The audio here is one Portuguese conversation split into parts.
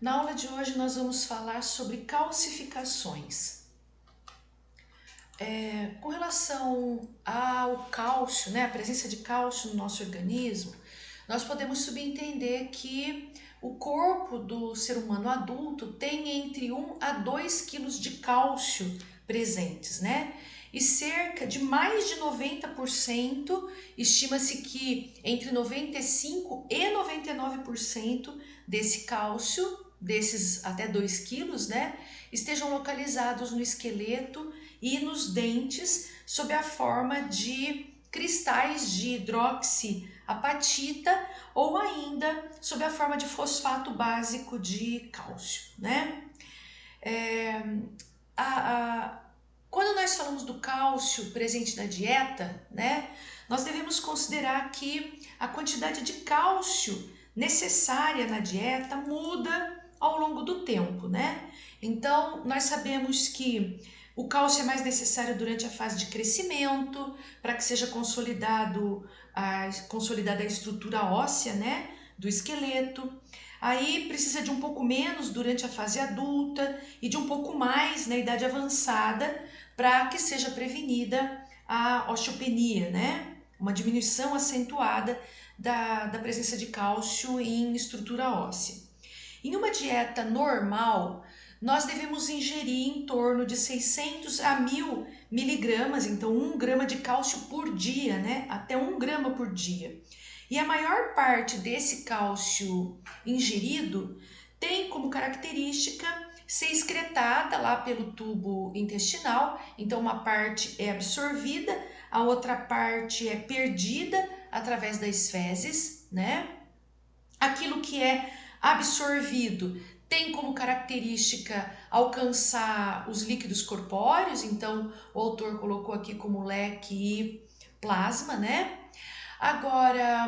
Na aula de hoje nós vamos falar sobre calcificações. Com relação ao cálcio, a presença de cálcio no nosso organismo, nós podemos subentender que o corpo do ser humano adulto tem entre 1 a 2 quilos de cálcio presentes, E cerca de mais de 90%, estima-se que entre 95% e 99% desse cálcio, desses até 2 quilos, estejam localizados no esqueleto e nos dentes sob a forma de cristais de hidroxiapatita ou ainda sob a forma de fosfato básico de cálcio, Quando nós falamos do cálcio presente na dieta, nós devemos considerar que a quantidade de cálcio necessária na dieta muda ao longo do tempo, Então, nós sabemos que o cálcio é mais necessário durante a fase de crescimento, para que seja consolidada a estrutura óssea, do esqueleto. Aí precisa de um pouco menos durante a fase adulta e de um pouco mais na idade avançada, para que seja prevenida a osteopenia, Uma diminuição acentuada da presença de cálcio em estrutura óssea. Em uma dieta normal, nós devemos ingerir em torno de 600 a 1000 miligramas, então 1 grama de cálcio por dia, Até 1 grama por dia. E a maior parte desse cálcio ingerido tem como característica ser excretada lá pelo tubo intestinal, então uma parte é absorvida, a outra parte é perdida através das fezes, Aquilo que é absorvido tem como característica alcançar os líquidos corpóreos, então o autor colocou aqui como leque e plasma, Agora,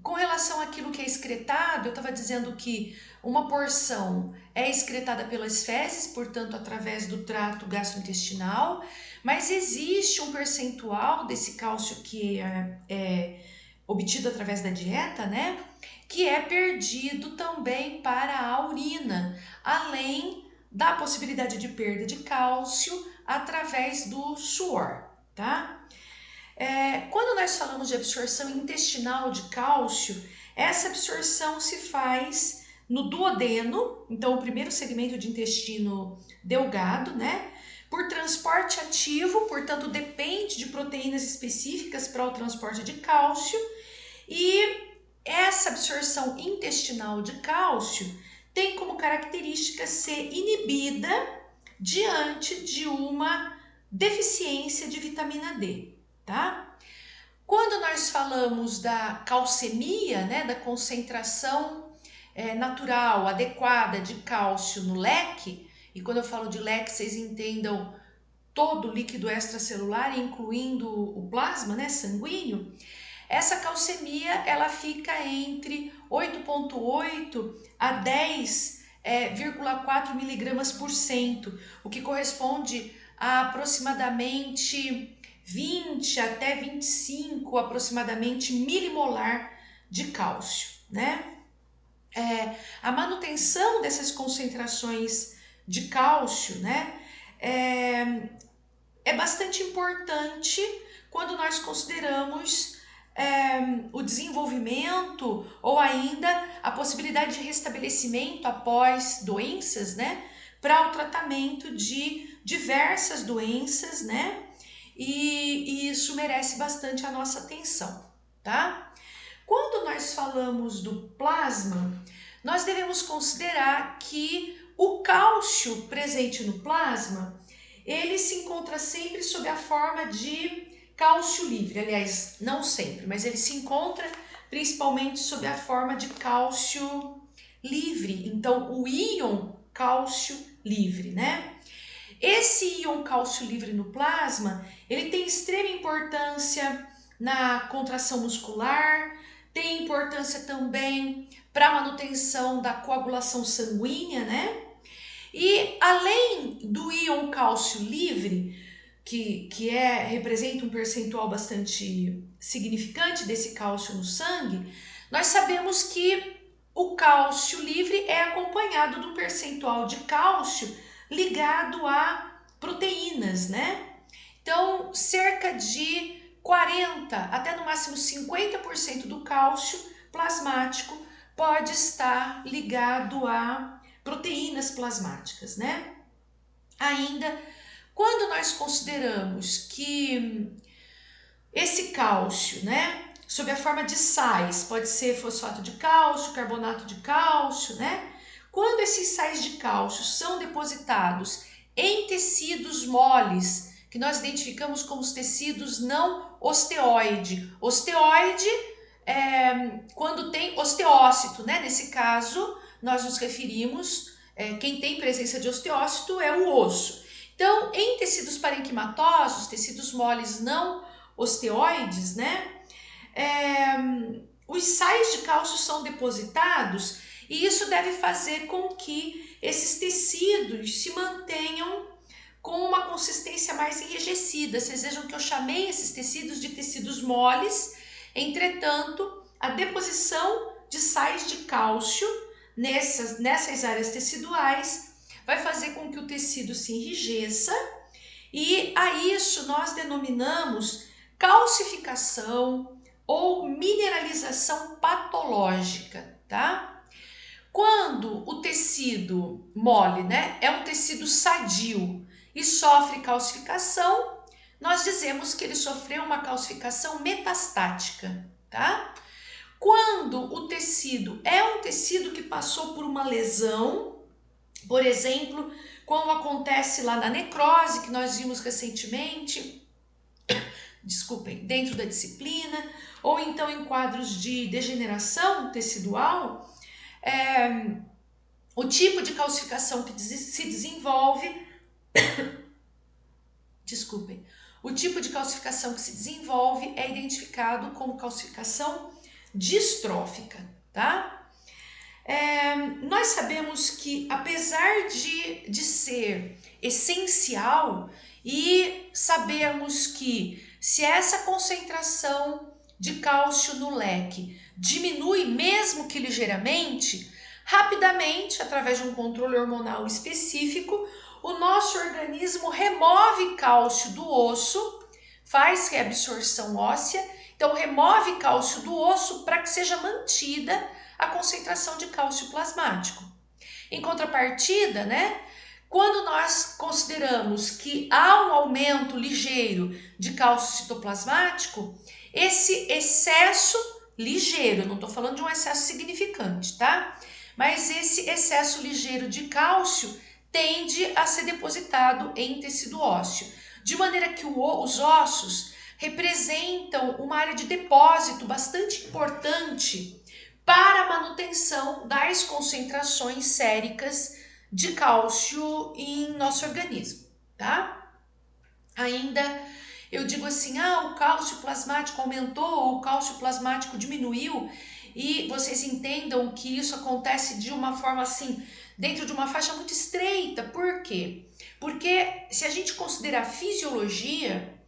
com relação àquilo que é excretado, eu estava dizendo que uma porção é excretada pelas fezes, portanto, através do trato gastrointestinal, mas existe um percentual desse cálcio que é obtido através da dieta, que é perdido também para a urina, além da possibilidade de perda de cálcio através do suor, Quando nós falamos de absorção intestinal de cálcio, essa absorção se faz no duodeno, então o primeiro segmento de intestino delgado, por transporte ativo, portanto depende de proteínas específicas para o transporte de cálcio, e essa absorção intestinal de cálcio tem como característica ser inibida diante de uma deficiência de vitamina D, Quando nós falamos da calcemia, da concentração natural, adequada de cálcio no leque, e quando eu falo de leque, vocês entendam todo o líquido extracelular, incluindo o plasma, sanguíneo, essa calcemia ela fica entre 8,8 a 10,4 miligramas por cento, o que corresponde a aproximadamente 20 até 25 aproximadamente milimolar de cálcio, A manutenção dessas concentrações de cálcio, é bastante importante quando nós consideramos o desenvolvimento ou ainda a possibilidade de restabelecimento após doenças, para o tratamento de diversas doenças, E isso merece bastante a nossa atenção, Quando nós falamos do plasma, nós devemos considerar que o cálcio presente no plasma, ele se encontra sempre sob a forma de cálcio livre, aliás, não sempre, mas ele se encontra principalmente sob a forma de cálcio livre, então o íon cálcio livre, Esse íon cálcio livre no plasma, ele tem extrema importância na contração muscular, tem importância também para a manutenção da coagulação sanguínea, E além do íon cálcio livre, que representa um percentual bastante significante desse cálcio no sangue, nós sabemos que o cálcio livre é acompanhado de um percentual de cálcio ligado a proteínas, né? Então, cerca de 40 até no máximo 50% do cálcio plasmático pode estar ligado a proteínas plasmáticas, né? Ainda, quando nós consideramos que esse cálcio, né, sob a forma de sais, pode ser fosfato de cálcio, carbonato de cálcio, né? Quando esses sais de cálcio são depositados em tecidos moles, que nós identificamos como os tecidos não osteoide. Osteoide é quando tem osteócito, né? Nesse caso, nós nos referimos, quem tem presença de osteócito é o osso. Então, em tecidos parenquimatosos, tecidos moles não osteoides, né? Os sais de cálcio são depositados e isso deve fazer com que esses tecidos se mantenham com uma consistência mais enrijecida. Vocês vejam que eu chamei esses tecidos de tecidos moles, entretanto, a deposição de sais de cálcio nessas áreas teciduais vai fazer com que o tecido se enrijeça e a isso nós denominamos calcificação ou mineralização patológica, tá? Quando o tecido mole, né, é um tecido sadio e sofre calcificação, nós dizemos que ele sofreu uma calcificação metastática, tá? Quando o tecido é um tecido que passou por uma lesão, por exemplo, como acontece lá na necrose, que nós vimos recentemente, dentro da disciplina, ou então em quadros de degeneração tecidual, o tipo de calcificação que se desenvolve, o tipo de calcificação que se desenvolve é identificado como calcificação distrófica, tá? Nós sabemos que, apesar de ser essencial e sabermos que se essa concentração de cálcio no leque diminui mesmo que ligeiramente, rapidamente, através de um controle hormonal específico, o nosso organismo remove cálcio do osso, faz reabsorção óssea, então remove cálcio do osso para que seja mantida a concentração de cálcio plasmático. Em contrapartida, né, quando nós consideramos que há um aumento ligeiro de cálcio citoplasmático, esse excesso ligeiro, não estou falando de um excesso significante, tá? Mas esse excesso ligeiro de cálcio tende a ser depositado em tecido ósseo, de maneira que os ossos representam uma área de depósito bastante importante para a manutenção das concentrações séricas de cálcio em nosso organismo, tá? Ainda eu digo assim, o cálcio plasmático aumentou ou o cálcio plasmático diminuiu, e vocês entendam que isso acontece de uma forma assim, dentro de uma faixa muito estreita. Por quê? Porque se a gente considerar a fisiologia,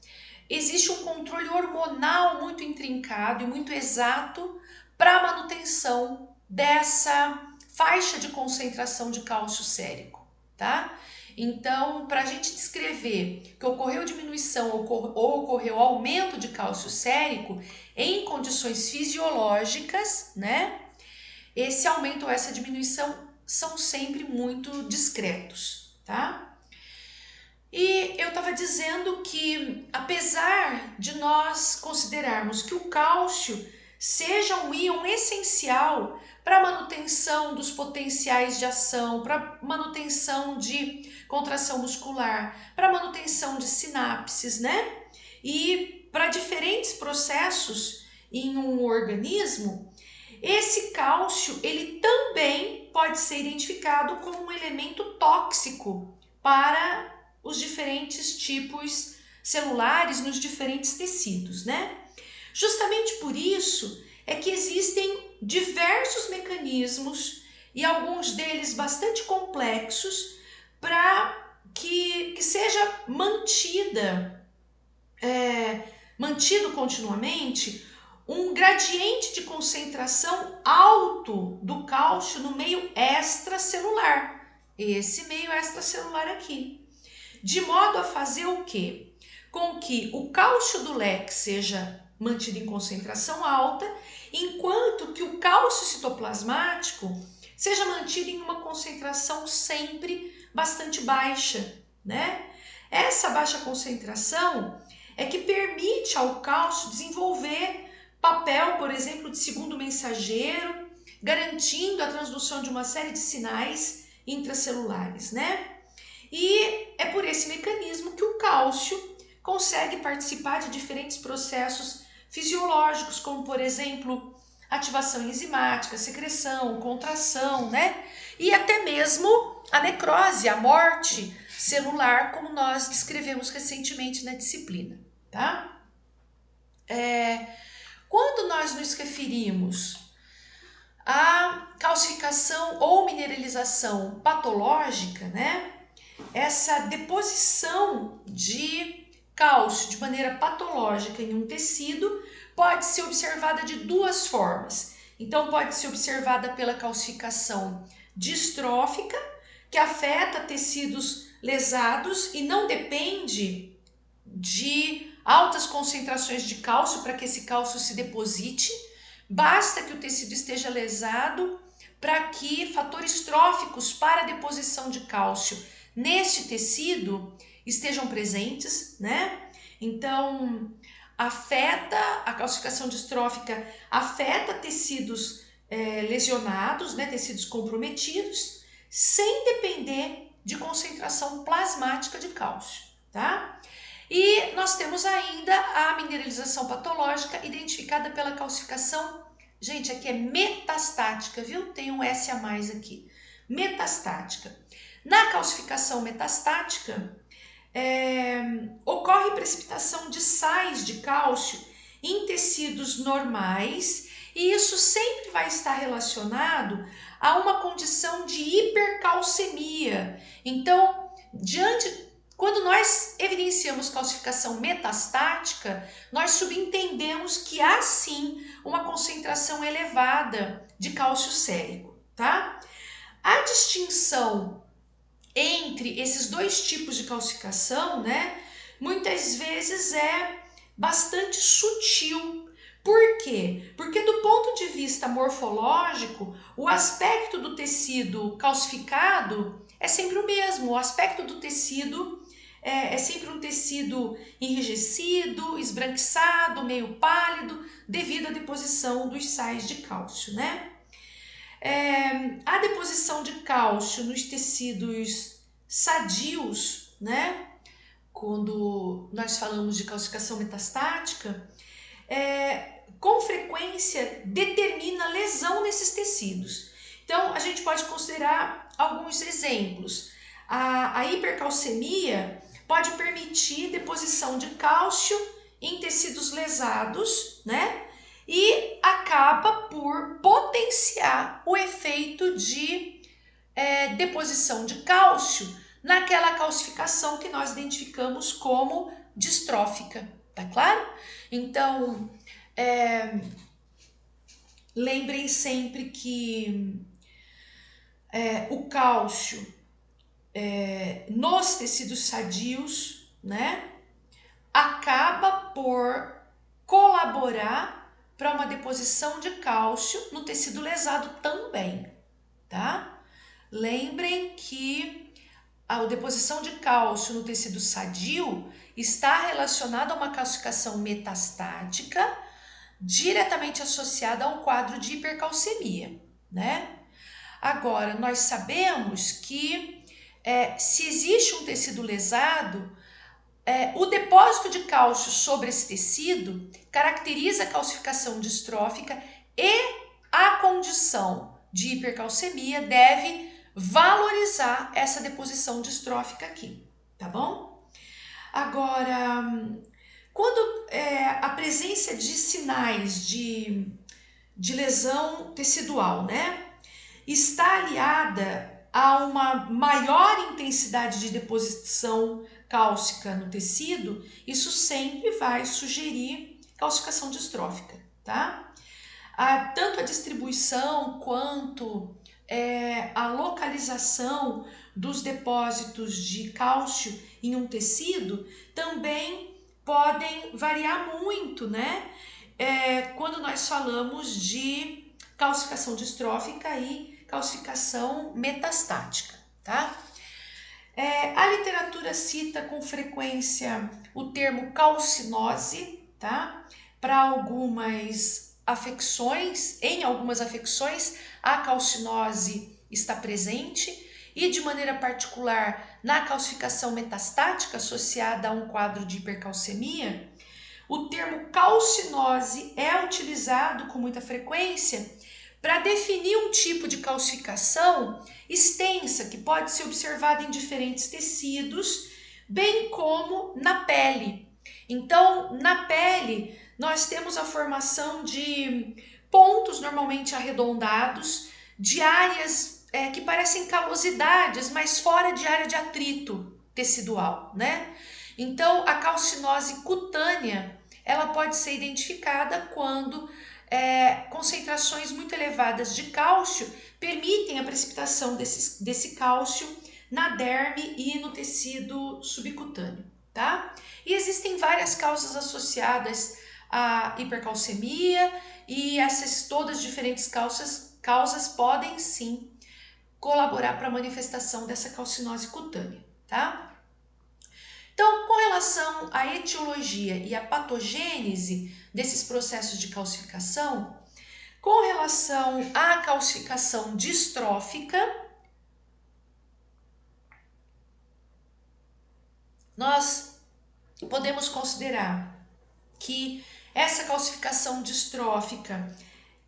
existe um controle hormonal muito intrincado e muito exato para a manutenção dessa faixa de concentração de cálcio sérico, tá? Então, para a gente descrever que ocorreu diminuição ou ocorreu aumento de cálcio sérico em condições fisiológicas, né? Esse aumento ou essa diminuição são sempre muito discretos, tá? E eu estava dizendo que, apesar de nós considerarmos que o cálcio seja um íon essencial para a manutenção dos potenciais de ação, para manutenção de contração muscular, para manutenção de sinapses, né? E para diferentes processos em um organismo, esse cálcio ele também pode ser identificado como um elemento tóxico para os diferentes tipos celulares nos diferentes tecidos, né? Justamente por isso é que existem diversos mecanismos e alguns deles bastante complexos para que seja mantido continuamente um gradiente de concentração alto do cálcio no meio extracelular, esse meio extracelular aqui, de modo a fazer o quê? Com que o cálcio do leque seja mantido em concentração alta, enquanto que o cálcio citoplasmático seja mantido em uma concentração sempre bastante baixa, né? Essa baixa concentração é que permite ao cálcio desenvolver papel, por exemplo, de segundo mensageiro, garantindo a transdução de uma série de sinais intracelulares, né? E é por esse mecanismo que o cálcio consegue participar de diferentes processos fisiológicos, como, por exemplo, ativação enzimática, secreção, contração, né? E até mesmo a necrose, a morte celular, como nós descrevemos recentemente na disciplina, tá? Quando nós nos referimos à calcificação ou mineralização patológica, né? Essa deposição de cálcio de maneira patológica em um tecido pode ser observada de duas formas. Então, pode ser observada pela calcificação distrófica, que afeta tecidos lesados e não depende de altas concentrações de cálcio para que esse cálcio se deposite. Basta que o tecido esteja lesado para que fatores tróficos para a deposição de cálcio neste tecido estejam presentes, né? Então, a calcificação distrófica afeta tecidos lesionados, né? Tecidos comprometidos, sem depender de concentração plasmática de cálcio, tá? E nós temos ainda a mineralização patológica identificada pela calcificação, gente, aqui é metastática, viu? Tem um S a mais aqui, metastática. Na calcificação metastática, ocorre precipitação de sais de cálcio em tecidos normais e isso sempre vai estar relacionado a uma condição de hipercalcemia. Então, quando nós evidenciamos calcificação metastática, nós subentendemos que há sim uma concentração elevada de cálcio sérico, tá? A distinção entre esses dois tipos de calcificação, né, muitas vezes é bastante sutil. Por quê? Porque do ponto de vista morfológico, o aspecto do tecido calcificado é sempre o mesmo. O aspecto do tecido é sempre um tecido enrijecido, esbranquiçado, meio pálido, devido à deposição dos sais de cálcio, né? A deposição de cálcio nos tecidos sadios, né? Quando nós falamos de calcificação metastática, com frequência determina lesão nesses tecidos. Então, a gente pode considerar alguns exemplos. A hipercalcemia pode permitir deposição de cálcio em tecidos lesados, né? E acaba por potenciar o efeito de deposição de cálcio naquela calcificação que nós identificamos como distrófica, tá claro? Então, lembrem sempre que o cálcio nos tecidos sadios, né, acaba por colaborar para uma deposição de cálcio no tecido lesado também, tá? Lembrem que a deposição de cálcio no tecido sadio está relacionada a uma calcificação metastática diretamente associada a um quadro de hipercalcemia, né? Agora, nós sabemos que se existe um tecido lesado, o depósito de cálcio sobre esse tecido caracteriza a calcificação distrófica e a condição de hipercalcemia deve valorizar essa deposição distrófica aqui, tá bom? Agora, quando a presença de sinais de lesão tecidual, né, está aliada a uma maior intensidade de deposição cálcica no tecido, isso sempre vai sugerir calcificação distrófica, tá? Tanto a distribuição quanto a localização dos depósitos de cálcio em um tecido também podem variar muito, né? Quando nós falamos de calcificação distrófica e calcificação metastática, tá? A literatura cita com frequência o termo calcinose, tá? Para algumas afecções, em algumas afecções, a calcinose está presente e de maneira particular na calcificação metastática associada a um quadro de hipercalcemia, o termo calcinose é utilizado com muita frequência para definir um tipo de calcificação extensa que pode ser observada em diferentes tecidos, bem como na pele. Então, na pele, nós temos a formação de pontos normalmente arredondados, de áreas que parecem calosidades, mas fora de área de atrito tecidual, né? Então, a calcinose cutânea, ela pode ser identificada quando concentrações muito elevadas de cálcio permitem a precipitação desse cálcio na derme e no tecido subcutâneo, tá? E existem várias causas associadas à hipercalcemia e essas todas diferentes causas podem sim colaborar para a manifestação dessa calcinose cutânea, tá? Então, com relação à etiologia e à patogênese desses processos de calcificação, com relação à calcificação distrófica, nós podemos considerar que essa calcificação distrófica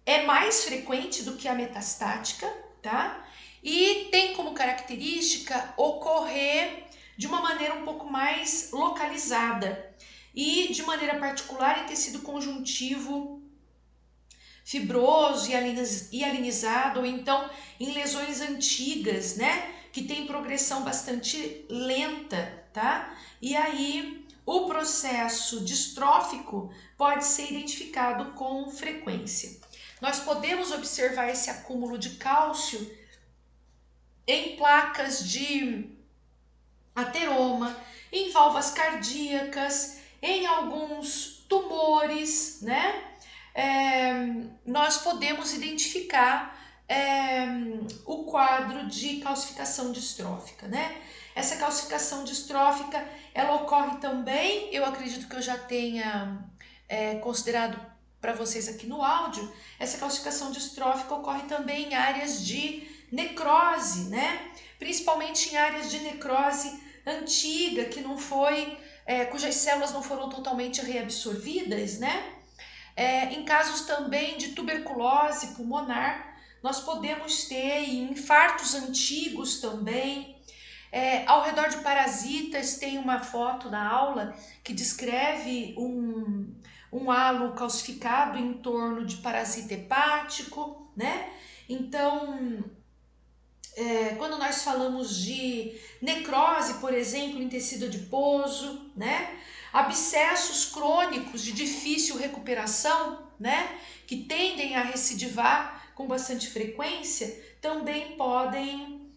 é mais frequente do que a metastática, tá? E tem como característica ocorrer de uma maneira um pouco mais localizada e de maneira particular em tecido conjuntivo fibroso e alinizado, ou então em lesões antigas, né? Que tem progressão bastante lenta, tá? E aí o processo distrófico pode ser identificado com frequência. Nós podemos observar esse acúmulo de cálcio em placas de ateroma, em valvas cardíacas, em alguns tumores, né? Nós podemos identificar o quadro de calcificação distrófica, né? Essa calcificação distrófica, ela ocorre também, eu acredito que eu já tenha considerado para vocês aqui no áudio, essa calcificação distrófica ocorre também em áreas de necrose, né? Principalmente em áreas de necrose antiga, que não foi, cujas células não foram totalmente reabsorvidas, né? Em casos também de tuberculose pulmonar, nós podemos ter infartos antigos também. Ao redor de parasitas, tem uma foto na aula que descreve um halo calcificado em torno de parasita hepático, né? Então, quando nós falamos de necrose, por exemplo, em tecido adiposo, né? Abscessos crônicos de difícil recuperação, né? Que tendem a recidivar com bastante frequência, também podem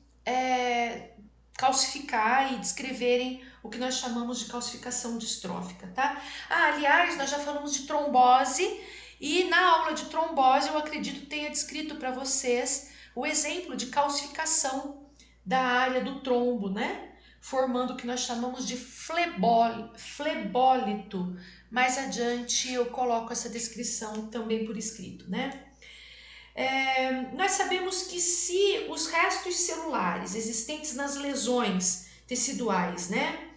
calcificar e descreverem o que nós chamamos de calcificação distrófica, tá? Aliás, nós já falamos de trombose e na aula de trombose eu acredito tenha descrito para vocês o exemplo de calcificação da área do trombo, né? Formando o que nós chamamos de flebólito. Mais adiante eu coloco essa descrição também por escrito, né? Nós sabemos que se os restos celulares existentes nas lesões teciduais, né,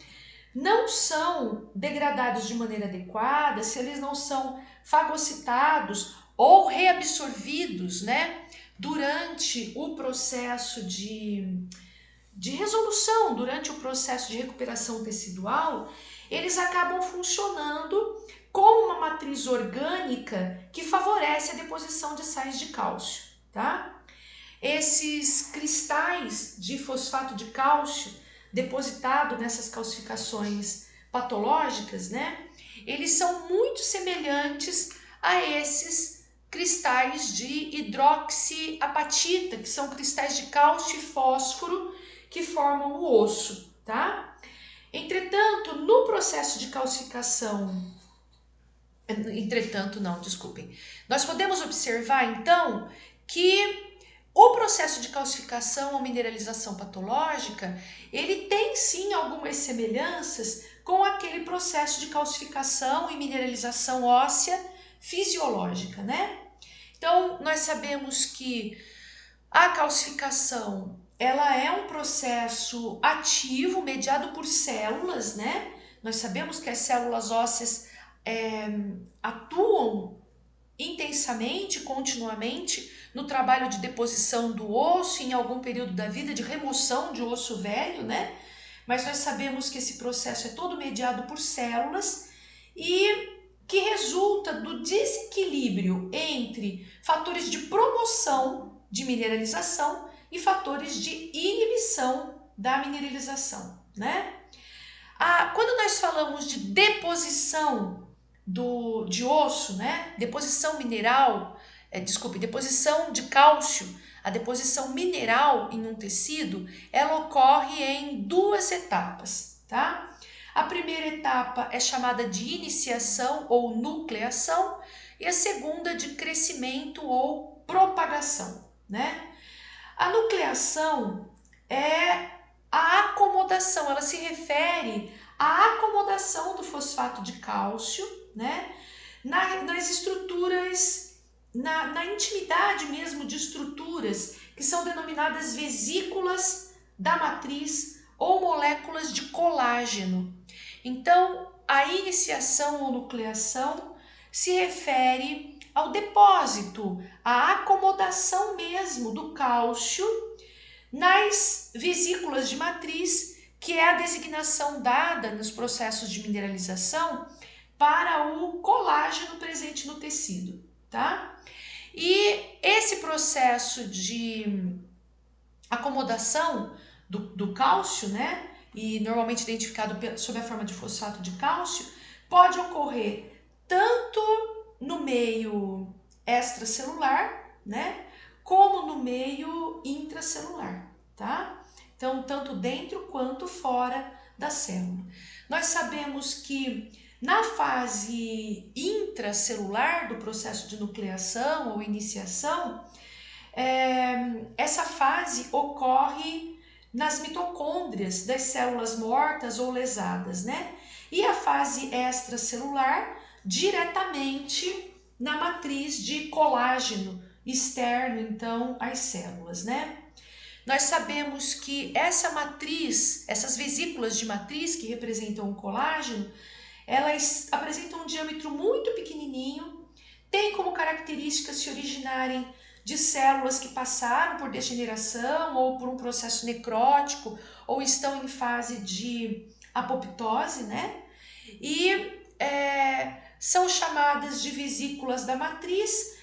não são degradados de maneira adequada, se eles não são fagocitados ou reabsorvidos, né, durante o processo de resolução, durante o processo de recuperação tecidual, eles acabam funcionando como uma matriz orgânica que favorece a deposição de sais de cálcio, tá? Esses cristais de fosfato de cálcio depositado nessas calcificações patológicas, né? Eles são muito semelhantes a esses cristais de hidroxiapatita, que são cristais de cálcio e fósforo que formam o osso, tá? Entretanto, no processo de calcificação, nós podemos observar então que o processo de calcificação ou mineralização patológica, ele tem sim algumas semelhanças com aquele processo de calcificação e mineralização óssea fisiológica, né? Então, nós sabemos que a calcificação, ela é um processo ativo, mediado por células, né? Nós sabemos que as células ósseas atuam intensamente, continuamente, no trabalho de deposição do osso, em algum período da vida, de remoção de osso velho, né? Mas nós sabemos que esse processo é todo mediado por células e que resulta do desequilíbrio entre fatores de promoção de mineralização e fatores de inibição da mineralização, né? Quando nós falamos de deposição de osso, né? Deposição mineral, deposição de cálcio, a deposição mineral em um tecido, ela ocorre em duas etapas, tá? A primeira etapa é chamada de iniciação ou nucleação e a segunda de crescimento ou propagação, né? A nucleação é a acomodação, ela se refere à acomodação do fosfato de cálcio, né? Nas estruturas, na intimidade mesmo de estruturas que são denominadas vesículas da matriz ou moléculas de colágeno. Então, a iniciação ou nucleação se refere ao depósito, à acomodação mesmo do cálcio nas vesículas de matriz, que é a designação dada nos processos de mineralização para o colágeno presente no tecido, tá? E esse processo de acomodação do cálcio, né, e normalmente identificado sob a forma de fosfato de cálcio, pode ocorrer tanto no meio extracelular, né, como no meio intracelular, tá? Então, tanto dentro quanto fora da célula. Nós sabemos que na fase intracelular do processo de nucleação ou iniciação, essa fase ocorre nas mitocôndrias das células mortas ou lesadas, né? E a fase extracelular diretamente na matriz de colágeno externo, então, às células, né? Nós sabemos que essa matriz, essas vesículas de matriz que representam o colágeno, elas apresentam um diâmetro muito pequenininho, tem como característica se originarem de células que passaram por degeneração ou por um processo necrótico ou estão em fase de apoptose, né? E são chamadas de vesículas da matriz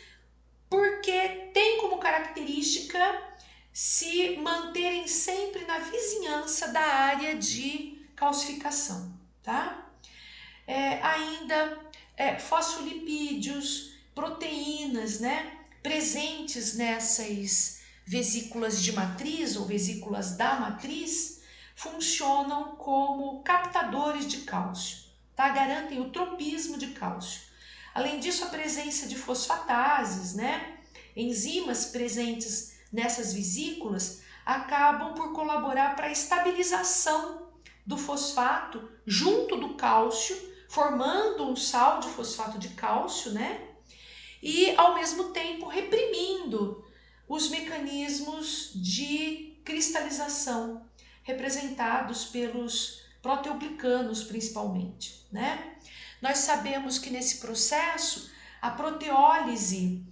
porque tem como característica se manterem sempre na vizinhança da área de calcificação, tá? Ainda fosfolipídios, proteínas, né, presentes nessas vesículas de matriz ou vesículas da matriz, funcionam como captadores de cálcio, tá? Garantem o tropismo de cálcio. Além disso, a presença de fosfatases, né, enzimas presentes nessas vesículas, acabam por colaborar para a estabilização do fosfato junto do cálcio, formando um sal de fosfato de cálcio, né? E ao mesmo tempo reprimindo os mecanismos de cristalização representados pelos proteoglicanos principalmente, né? Nós sabemos que nesse processo a proteólise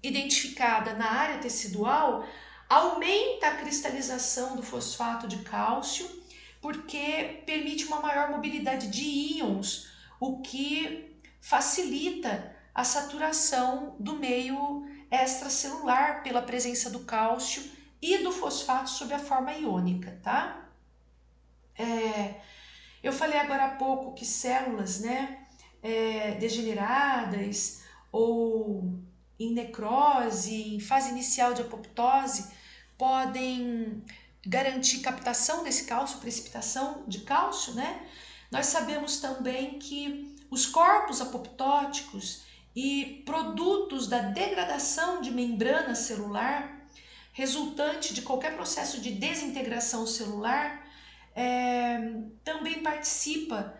identificada na área tecidual aumenta a cristalização do fosfato de cálcio porque permite uma maior mobilidade de íons, o que facilita a saturação do meio extracelular pela presença do cálcio e do fosfato sob a forma iônica, tá? Eu falei agora há pouco que células, né, degeneradas ou em necrose, em fase inicial de apoptose, podem garantir captação desse cálcio, precipitação de cálcio, né? Nós sabemos também que os corpos apoptóticos e produtos da degradação de membrana celular, resultante de qualquer processo de desintegração celular, também participa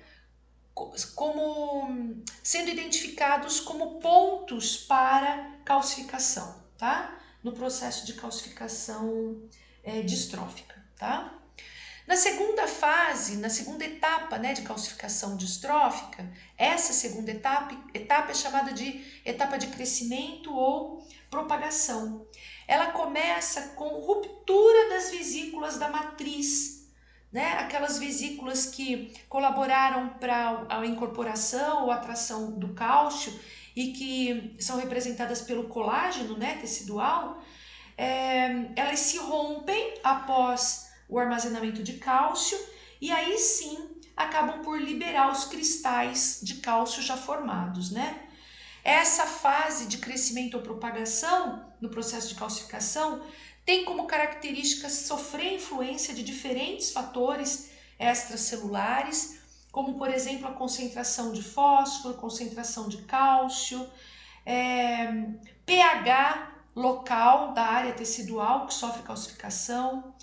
como sendo identificados como pontos para calcificação, tá? No processo de calcificação distrófica, tá? Na segunda fase, na segunda etapa, né, de calcificação distrófica, essa segunda etapa é chamada de etapa de crescimento ou propagação. Ela começa com ruptura das vesículas da matriz, né, aquelas vesículas que colaboraram para a incorporação ou atração do cálcio e que são representadas pelo colágeno, né, tecidual, elas se rompem após o armazenamento de cálcio e aí sim acabam por liberar os cristais de cálcio já formados, né? Essa fase de crescimento ou propagação no processo de calcificação tem como característica sofrer influência de diferentes fatores extracelulares, como por exemplo a concentração de fósforo, concentração de cálcio, pH local da área tecidual que sofre calcificação,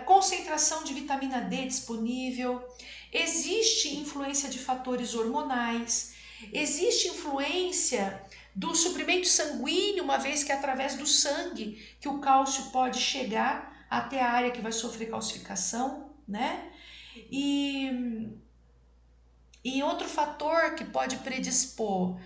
concentração de vitamina D disponível, existe influência de fatores hormonais, existe influência do suprimento sanguíneo, uma vez que é através do sangue que o cálcio pode chegar até a área que vai sofrer calcificação, né? E outro fator que pode predispor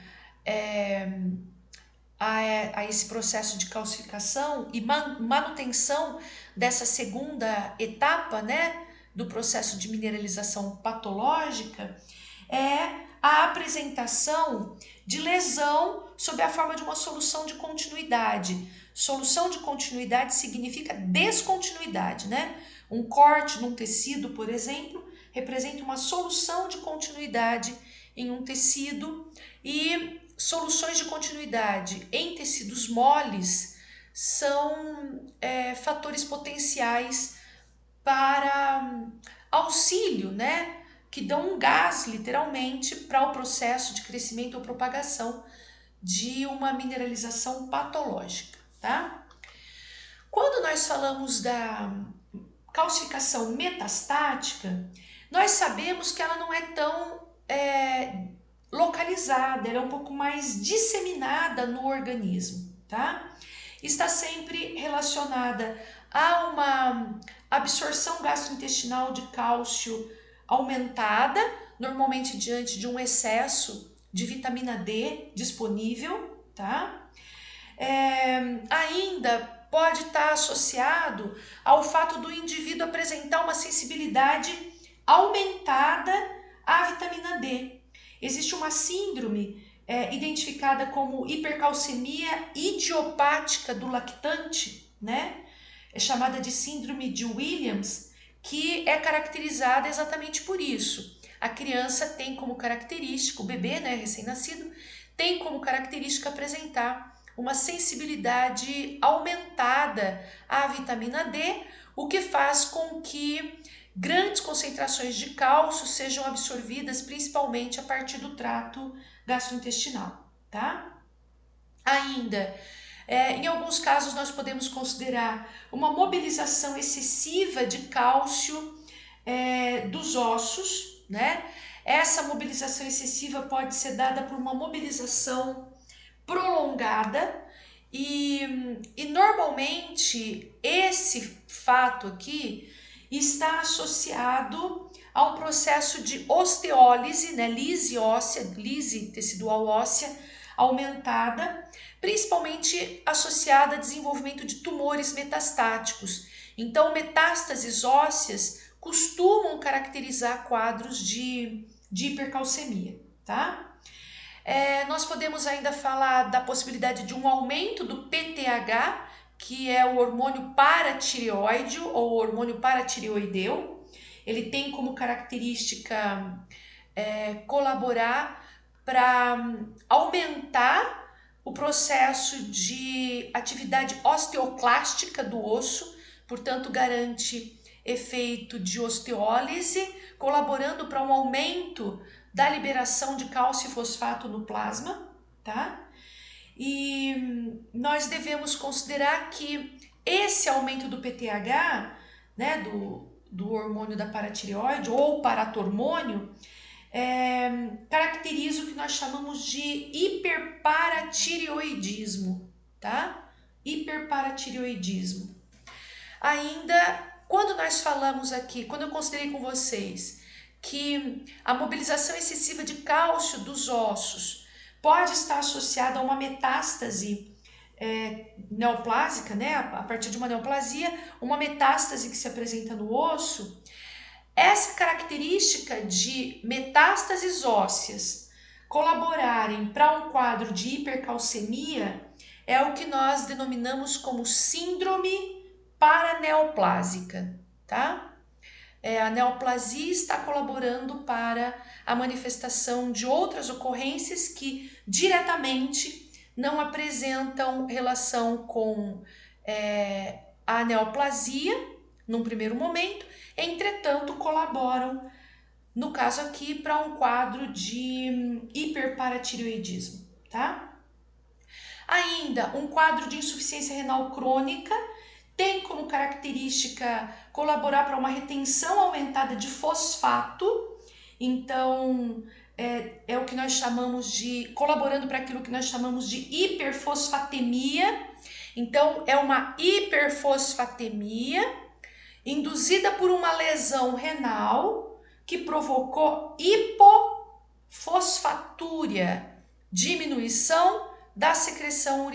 a esse processo de calcificação e manutenção dessa segunda etapa, né, do processo de mineralização patológica é a apresentação de lesão sob a forma de uma solução de continuidade. Solução de continuidade significa descontinuidade, né? Um corte num tecido, por exemplo, representa uma solução de continuidade em um tecido e soluções de continuidade em tecidos moles são fatores potenciais para auxílio, né? Que dão um gás, literalmente, para o processo de crescimento ou propagação de uma mineralização patológica, tá? Quando nós falamos da calcificação metastática, nós sabemos que ela não é tão localizada, ela é um pouco mais disseminada no organismo, tá? Está sempre relacionada a uma absorção gastrointestinal de cálcio aumentada, normalmente diante de um excesso de vitamina D disponível, tá? Ainda pode estar associado ao fato do indivíduo apresentar uma sensibilidade aumentada à vitamina D. Existe uma síndrome identificada como hipercalcemia idiopática do lactante, né? É chamada de síndrome de Williams, que é caracterizada exatamente por isso. A criança tem como característica, o bebê, né, recém-nascido, tem como característica apresentar uma sensibilidade aumentada à vitamina D, o que faz com que grandes concentrações de cálcio sejam absorvidas principalmente a partir do trato gastrointestinal, tá? Ainda, em alguns casos nós podemos considerar uma mobilização excessiva de cálcio dos ossos, né? Essa mobilização excessiva pode ser dada por uma mobilização prolongada e normalmente esse fato aqui está associado a um processo de osteólise, né, lise óssea, lise tecidual óssea aumentada, principalmente associada a desenvolvimento de tumores metastáticos. Então, metástases ósseas costumam caracterizar quadros de hipercalcemia, tá? Nós podemos ainda falar da possibilidade de um aumento do PTH, que é o hormônio paratireoide ou hormônio paratireoideu. Ele tem como característica colaborar para aumentar o processo de atividade osteoclástica do osso, portanto garante efeito de osteólise, colaborando para um aumento da liberação de cálcio e fosfato no plasma, tá? E nós devemos considerar que esse aumento do PTH, né, do hormônio da paratireoide ou paratormônio, caracteriza o que nós chamamos de hiperparatireoidismo, tá? Hiperparatireoidismo. Ainda, quando nós falamos aqui, quando eu considerei com vocês que a mobilização excessiva de cálcio dos ossos pode estar associada a uma metástase neoplásica, né? A partir de uma neoplasia, uma metástase que se apresenta no osso. Essa característica de metástases ósseas colaborarem para um quadro de hipercalcemia é o que nós denominamos como síndrome paraneoplásica, tá? A neoplasia está colaborando para a manifestação de outras ocorrências que diretamente não apresentam relação com a neoplasia num primeiro momento, entretanto colaboram, no caso aqui, para um quadro de hiperparatireoidismo, tá? Ainda, um quadro de insuficiência renal crônica tem como característica colaborar para uma retenção aumentada de fosfato, então é o que nós chamamos de, colaborando para aquilo que nós chamamos de hiperfosfatemia, então é uma hiperfosfatemia induzida por uma lesão renal que provocou hipofosfatúria, diminuição da excreção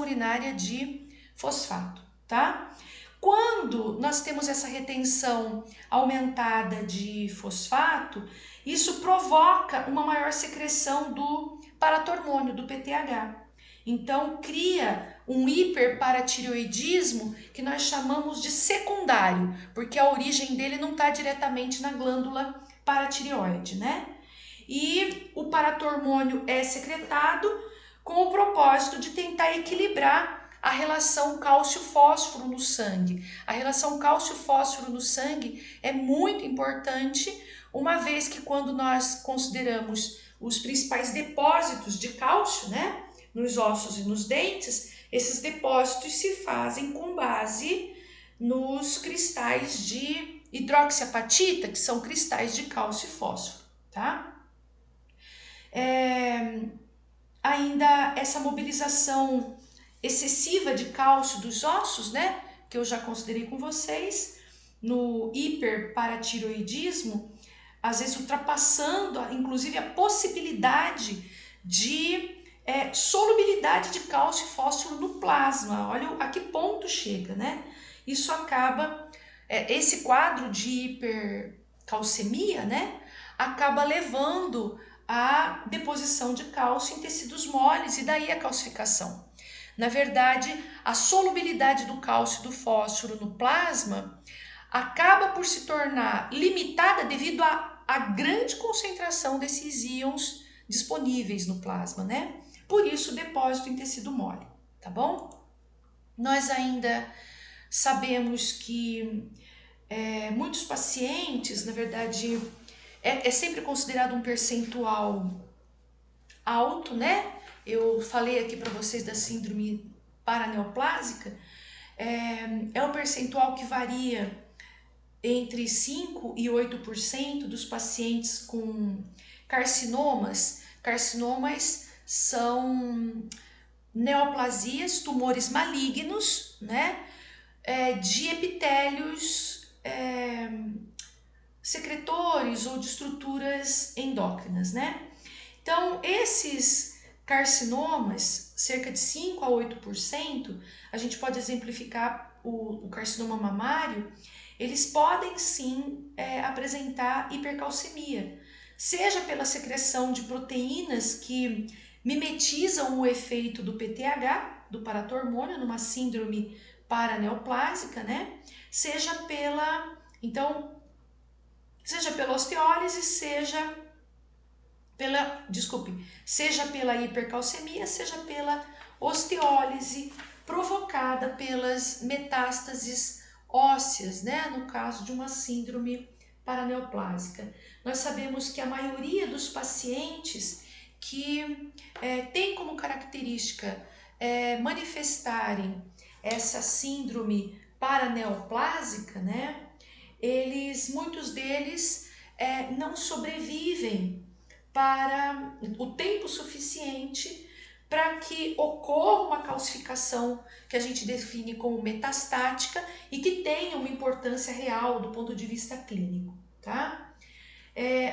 urinária de fosfato, tá? Quando nós temos essa retenção aumentada de fosfato, isso provoca uma maior secreção do paratormônio, do PTH. Então, cria um hiperparatireoidismo que nós chamamos de secundário, porque a origem dele não está diretamente na glândula paratireoide, né? E o paratormônio é secretado com o propósito de tentar equilibrar a relação cálcio-fósforo no sangue. A relação cálcio-fósforo no sangue é muito importante, uma vez que quando nós consideramos os principais depósitos de cálcio, né, nos ossos e nos dentes, esses depósitos se fazem com base nos cristais de hidroxiapatita, que são cristais de cálcio e fósforo, tá? Ainda essa mobilização excessiva de cálcio dos ossos, né, que eu já considerei com vocês, no hiperparatireoidismo, às vezes ultrapassando, inclusive, a possibilidade de solubilidade de cálcio e fósforo no plasma. Olha a que ponto chega, né? Isso acaba, esse quadro de hipercalcemia, né, acaba levando a deposição de cálcio em tecidos moles e daí a calcificação. Na verdade, a solubilidade do cálcio e do fósforo no plasma acaba por se tornar limitada devido à grande concentração desses íons disponíveis no plasma, né? Por isso, o depósito em tecido mole, tá bom? Nós ainda sabemos que muitos pacientes, na verdade, é sempre considerado um percentual alto, né? Eu falei aqui para vocês da síndrome paraneoplásica, é um percentual que varia entre 5 e 8% dos pacientes com carcinomas. Carcinomas são neoplasias, tumores malignos, né? De epitélios secretores ou de estruturas endócrinas, né? Então, esses carcinomas, cerca de 5 a 8%, a gente pode exemplificar o carcinoma mamário, eles podem sim apresentar hipercalcemia, seja pela secreção de proteínas que mimetizam o efeito do PTH, do paratormônio, numa síndrome paraneoplásica, né? Seja pela osteólise, seja seja pela hipercalcemia, seja pela osteólise provocada pelas metástases ósseas, né? No caso de uma síndrome paraneoplásica. Nós sabemos que a maioria dos pacientes que tem como característica manifestarem essa síndrome paraneoplásica, né? Muitos deles não sobrevivem para o tempo suficiente para que ocorra uma calcificação que a gente define como metastática e que tenha uma importância real do ponto de vista clínico, tá?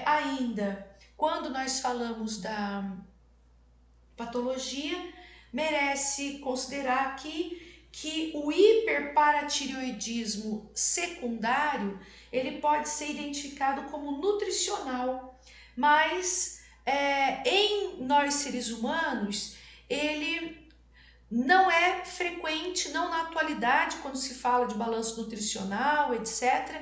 Ainda, quando nós falamos da patologia, merece considerar aqui que o hiperparatireoidismo secundário ele pode ser identificado como nutricional, mas em nós seres humanos ele não é frequente, não na atualidade, quando se fala de balanço nutricional, etc.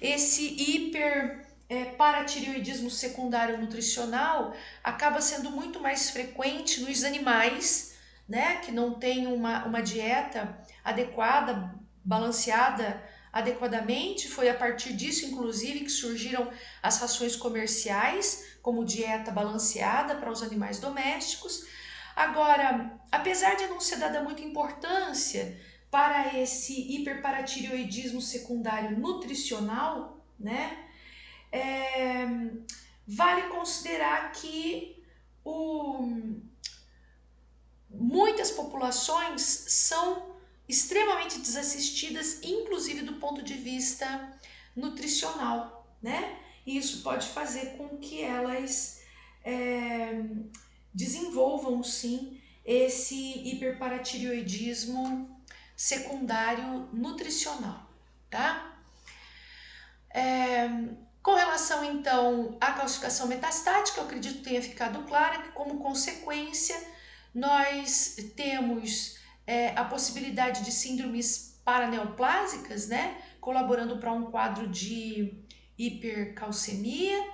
Esse hiperparatireoidismo secundário nutricional acaba sendo muito mais frequente nos animais, né, que não tem uma dieta adequada, balanceada adequadamente. Foi a partir disso, inclusive, que surgiram as rações comerciais como dieta balanceada para os animais domésticos. Agora, apesar de não ser dada muita importância para esse hiperparatireoidismo secundário nutricional, né, vale considerar que muitas populações são extremamente desassistidas, inclusive do ponto de vista nutricional, né? E isso pode fazer com que elas desenvolvam sim esse hiperparatireoidismo secundário nutricional, tá? Com relação então à calcificação metastática, eu acredito que tenha ficado claro que como consequência nós temos a possibilidade de síndromes paraneoplásicas, né? Colaborando para um quadro de hipercalcemia,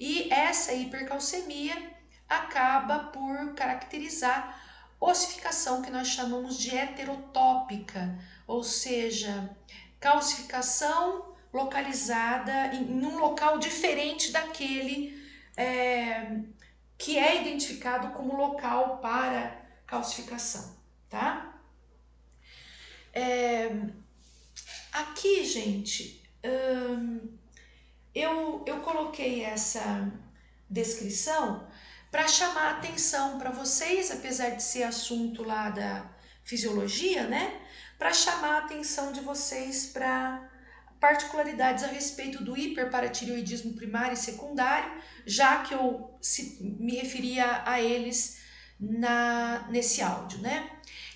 e essa hipercalcemia acaba por caracterizar ossificação que nós chamamos de heterotópica, ou seja, calcificação localizada em um local diferente daquele que é identificado como local para calcificação, tá? Aqui, gente, eu coloquei essa descrição para chamar a atenção para vocês, apesar de ser assunto lá da fisiologia, né? Para chamar a atenção de vocês para particularidades a respeito do hiperparatireoidismo primário e secundário, já que eu me referia a eles nesse áudio, né?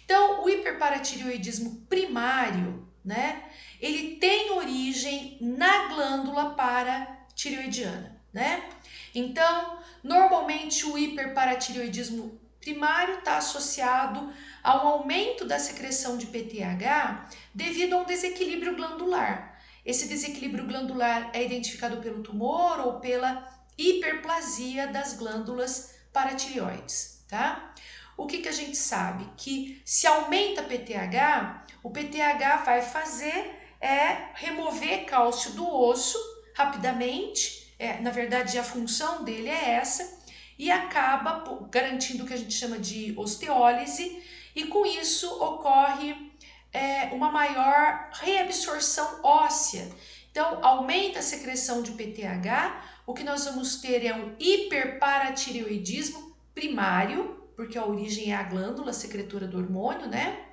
Então, o hiperparatireoidismo primário, né? Ele tem origem na glândula paratireoidiana, né? Então, normalmente o hiperparatireoidismo primário está associado a um aumento da secreção de PTH devido a um desequilíbrio glandular. Esse desequilíbrio glandular é identificado pelo tumor ou pela hiperplasia das glândulas paratireoides, tá? O que a gente sabe? Que se aumenta PTH, o PTH vai fazer remover cálcio do osso rapidamente, na verdade a função dele é essa, e acaba garantindo o que a gente chama de osteólise, e com isso ocorre uma maior reabsorção óssea. Então, aumenta a secreção de PTH, o que nós vamos ter é um hiperparatireoidismo primário, porque a origem é a glândula secretora do hormônio, né?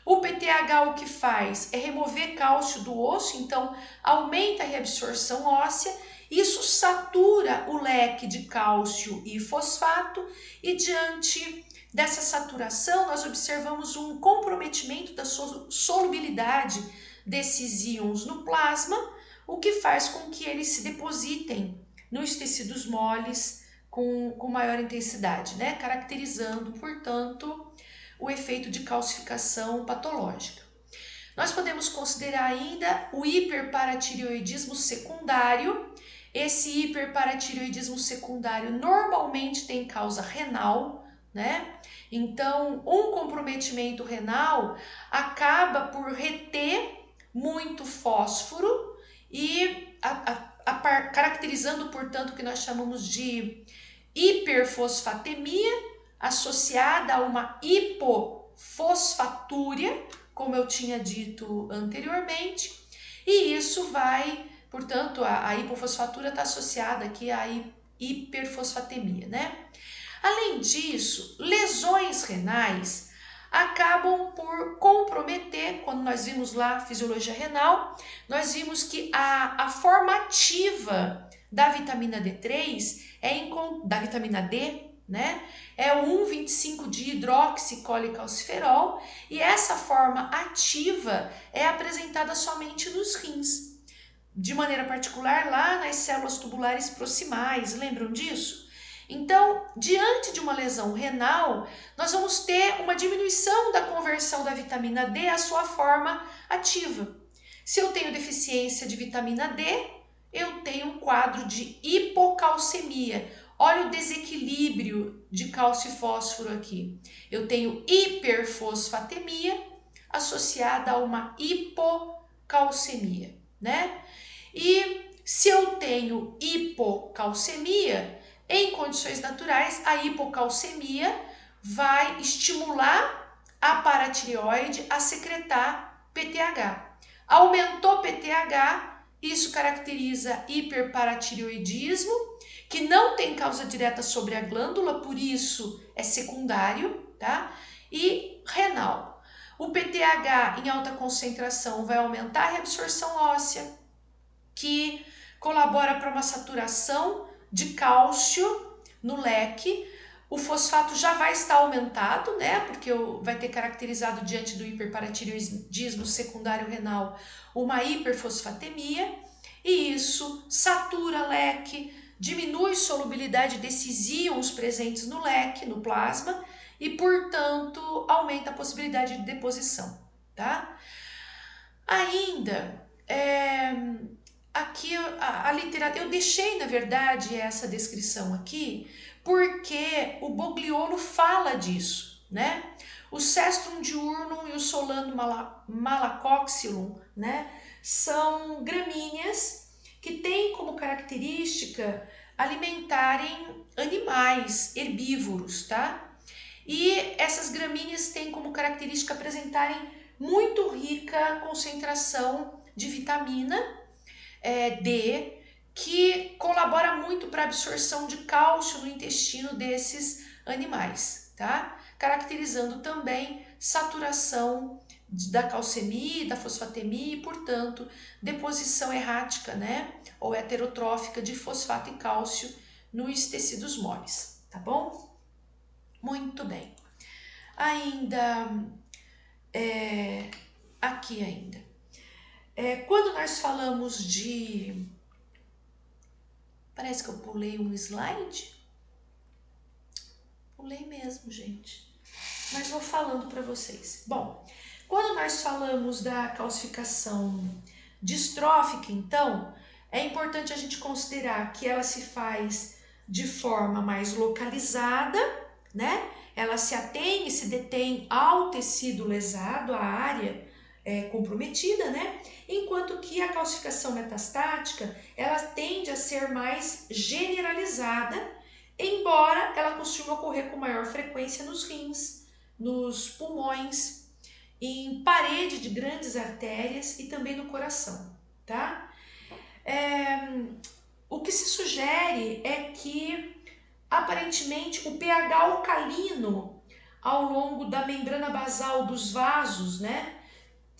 O PTH o que faz é remover cálcio do osso, então aumenta a reabsorção óssea, isso satura o leque de cálcio e fosfato, e diante dessa saturação nós observamos um comprometimento da solubilidade desses íons no plasma, o que faz com que eles se depositem nos tecidos moles com maior intensidade, né? Caracterizando, portanto, o efeito de calcificação patológica. Nós podemos considerar ainda o hiperparatireoidismo secundário. Esse hiperparatireoidismo secundário normalmente tem causa renal, né? Então, um comprometimento renal acaba por reter muito fósforo e caracterizando, portanto, o que nós chamamos de hiperfosfatemia associada a uma hipofosfatúria, como eu tinha dito anteriormente, e isso vai, portanto, a hipofosfatura está associada aqui à hiperfosfatemia, né? Além disso, lesões renais acabam por comprometer, quando nós vimos lá a fisiologia renal, nós vimos que a forma ativa da vitamina D3 da vitamina D, né? É o 1,25 de hidroxicolecalciferol e essa forma ativa é apresentada somente nos rins, de maneira particular lá nas células tubulares proximais, lembram disso? Então, diante de uma lesão renal, nós vamos ter uma diminuição da conversão da vitamina D à sua forma ativa. Se eu tenho deficiência de vitamina D, eu tenho um quadro de hipocalcemia. Olha o desequilíbrio de cálcio e fósforo aqui. Eu tenho hiperfosfatemia associada a uma hipocalcemia, né? E se eu tenho hipocalcemia, em condições naturais, a hipocalcemia vai estimular a paratireoide a secretar PTH. Aumentou PTH, isso caracteriza hiperparatireoidismo, que não tem causa direta sobre a glândula, por isso é secundário, tá? E renal. O PTH em alta concentração vai aumentar a reabsorção óssea, que colabora para uma saturação de cálcio no leque. O fosfato já vai estar aumentado, né? Porque vai ter caracterizado diante do hiperparatireoidismo secundário renal uma hiperfosfatemia, e isso satura leque, diminui solubilidade desses íons presentes no leque, no plasma, e portanto aumenta a possibilidade de deposição, tá? Ainda, aqui a literatura, eu deixei na verdade essa descrição aqui porque o Bogliolo fala disso, né? O Cestrum diurnum e o Solanum malacoxylum, né? São gramíneas que têm como característica alimentarem animais herbívoros, tá? E essas gramíneas têm como característica apresentarem muito rica concentração de vitamina D, que colabora muito para a absorção de cálcio no intestino desses animais, tá? Caracterizando também saturação da calcemia, da fosfatemia e, portanto, deposição errática, né? Ou heterotrófica de fosfato e cálcio nos tecidos moles, tá bom? Muito bem. Ainda, aqui ainda. Quando nós falamos de... Parece que eu pulei um slide. Pulei mesmo, gente. Mas vou falando para vocês. Bom, quando nós falamos da calcificação distrófica, então, é importante a gente considerar que ela se faz de forma mais localizada, né? Ela se atém e se detém ao tecido lesado, à área comprometida, né? Enquanto que a calcificação metastática, ela tende a ser mais generalizada, embora ela costume ocorrer com maior frequência nos rins, nos pulmões, em parede de grandes artérias e também no coração, tá? O que se sugere é que, aparentemente, o pH alcalino ao longo da membrana basal dos vasos, né,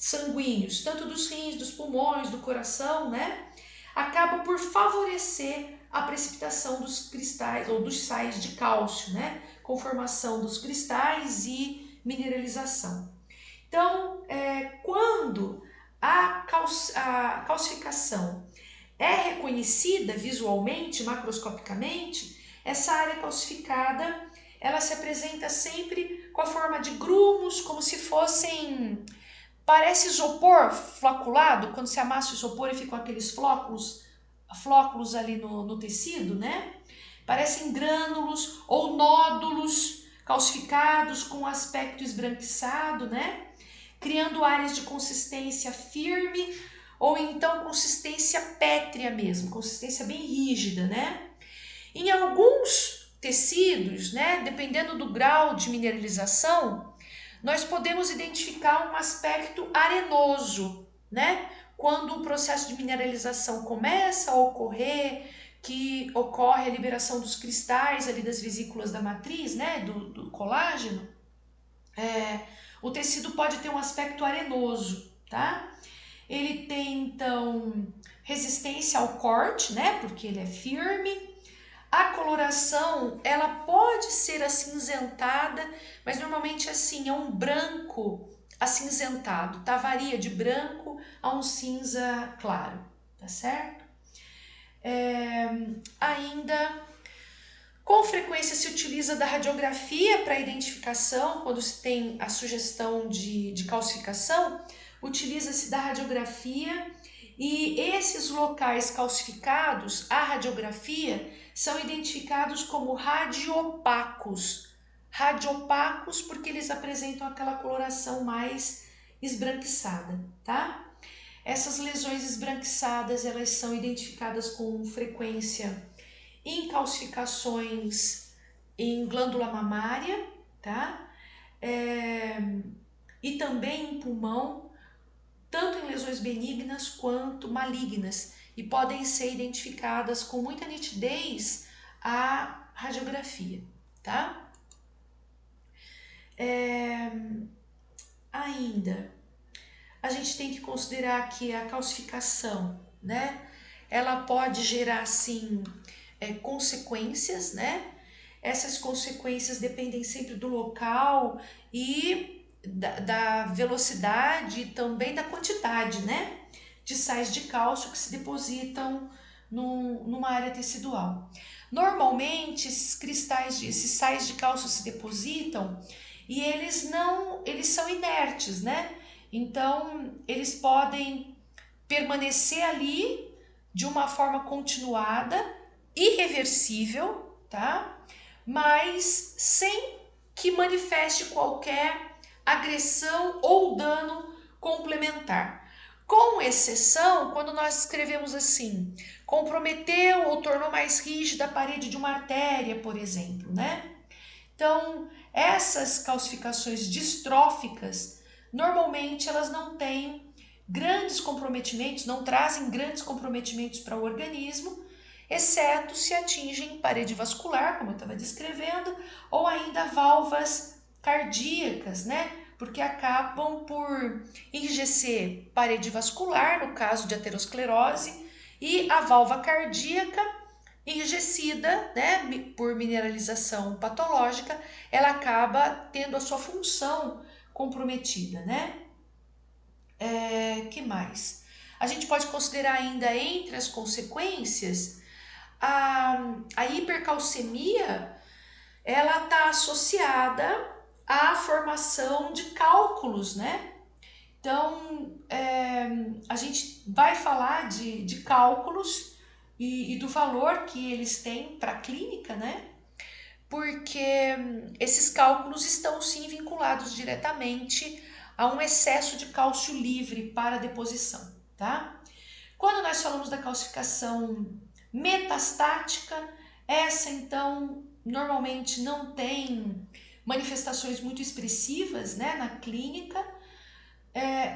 sanguíneos, tanto dos rins, dos pulmões, do coração, né, acaba por favorecer a precipitação dos cristais ou dos sais de cálcio, né, com formação dos cristais e mineralização. Então, quando a calcificação é reconhecida visualmente, macroscopicamente, essa área calcificada, ela se apresenta sempre com a forma de grumos, como se fossem... Parece isopor floculado, quando se amassa o isopor e ficam aqueles flóculos flóculos ali no tecido, né? Parecem grânulos ou nódulos calcificados com aspecto esbranquiçado, né? Criando áreas de consistência firme ou então consistência pétrea mesmo, consistência bem rígida, né? Em alguns tecidos, né, dependendo do grau de mineralização, nós podemos identificar um aspecto arenoso, né? Quando o processo de mineralização começa a ocorrer, que ocorre a liberação dos cristais ali das vesículas da matriz, né, do colágeno, o tecido pode ter um aspecto arenoso, tá? Ele tem, então, resistência ao corte, né, porque ele é firme. A coloração, ela pode ser acinzentada, mas normalmente assim, é um branco acinzentado, tá? Varia de branco a um cinza claro, tá certo? Ainda, com frequência se utiliza da radiografia para identificação, quando se tem a sugestão de calcificação, utiliza-se da radiografia e esses locais calcificados, a radiografia, são identificados como radiopacos. Radiopacos porque eles apresentam aquela coloração mais esbranquiçada, tá? Essas lesões esbranquiçadas, elas são identificadas com frequência em calcificações em glândula mamária, tá? E também em pulmão, tanto em lesões benignas quanto malignas, e podem ser identificadas com muita nitidez a radiografia, tá? Ainda, a gente tem que considerar que a calcificação, né? Ela pode gerar, sim, consequências, né? Essas consequências dependem sempre do local e da velocidade e também da quantidade, né? De sais de cálcio que se depositam numa área tecidual. Normalmente, esses sais de cálcio se depositam e eles são inertes, né? Então, eles podem permanecer ali de uma forma continuada, irreversível, tá? Mas sem que manifeste qualquer agressão ou dano complementar. Com exceção, quando nós escrevemos assim, comprometeu ou tornou mais rígida a parede de uma artéria, por exemplo, né? Então, essas calcificações distróficas, normalmente elas não têm grandes comprometimentos, não trazem grandes comprometimentos para o organismo, exceto se atingem parede vascular, como eu estava descrevendo, ou ainda válvulas cardíacas, né? Porque acabam por enrijecer parede vascular, no caso de aterosclerose, e a válvula cardíaca enrijecida, né, por mineralização patológica, ela acaba tendo a sua função comprometida, né? Que mais? A gente pode considerar ainda entre as consequências a hipercalcemia, ela está associada à formação de cálculos, né? Então, a gente vai falar de cálculos e do valor que eles têm para a clínica, né? Porque esses cálculos estão sim vinculados diretamente a um excesso de cálcio livre para deposição, tá? Quando nós falamos da calcificação metastática, essa então normalmente não tem manifestações muito expressivas, né, na clínica,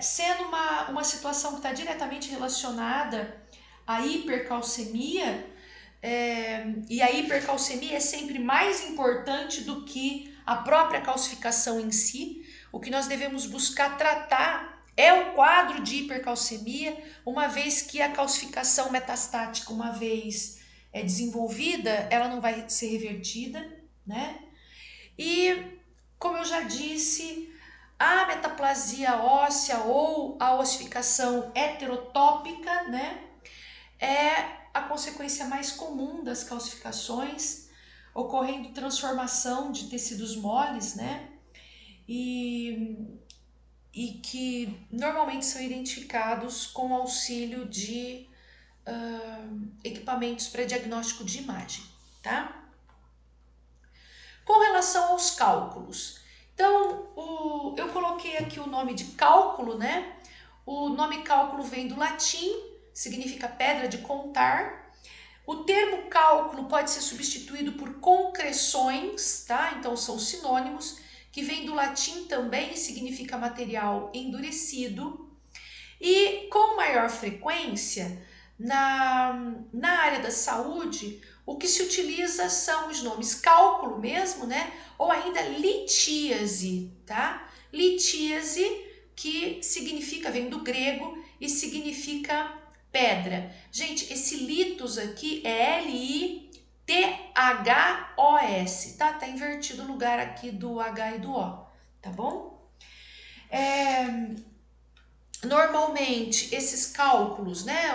sendo uma situação que está diretamente relacionada à hipercalcemia, e a hipercalcemia é sempre mais importante do que a própria calcificação em si. O que nós devemos buscar tratar é o quadro de hipercalcemia, uma vez que a calcificação metastática, uma vez desenvolvida, ela não vai ser revertida, né? E, como eu já disse, a metaplasia óssea ou a ossificação heterotópica, né, é a consequência mais comum das calcificações, ocorrendo transformação de tecidos moles, né, e que normalmente são identificados com o auxílio de equipamentos para diagnóstico de imagem, tá? Com relação aos cálculos, então eu coloquei aqui o nome de cálculo, né? O nome cálculo vem do latim, significa pedra de contar. O termo cálculo pode ser substituído por concreções, tá? Então são sinônimos, que vem do latim também, significa material endurecido. E com maior frequência, na área da saúde, o que se utiliza são os nomes cálculo mesmo, né? Ou ainda litíase, tá? Litíase, que significa, vem do grego e significa pedra. Gente, esse litos aqui é L-I-T-H-O-S, tá? Tá invertido o lugar aqui do H e do O, tá bom? Normalmente, esses cálculos, né,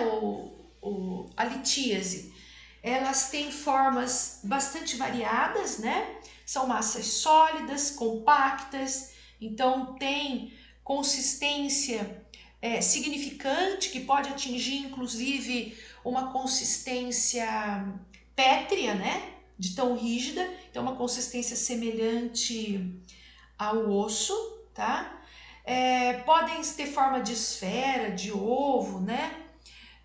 a litíase, elas têm formas bastante variadas, né? São massas sólidas, compactas, então tem consistência significante, que pode atingir inclusive uma consistência pétrea, né? De tão rígida, então uma consistência semelhante ao osso, tá? Podem ter forma de esfera, de ovo, né?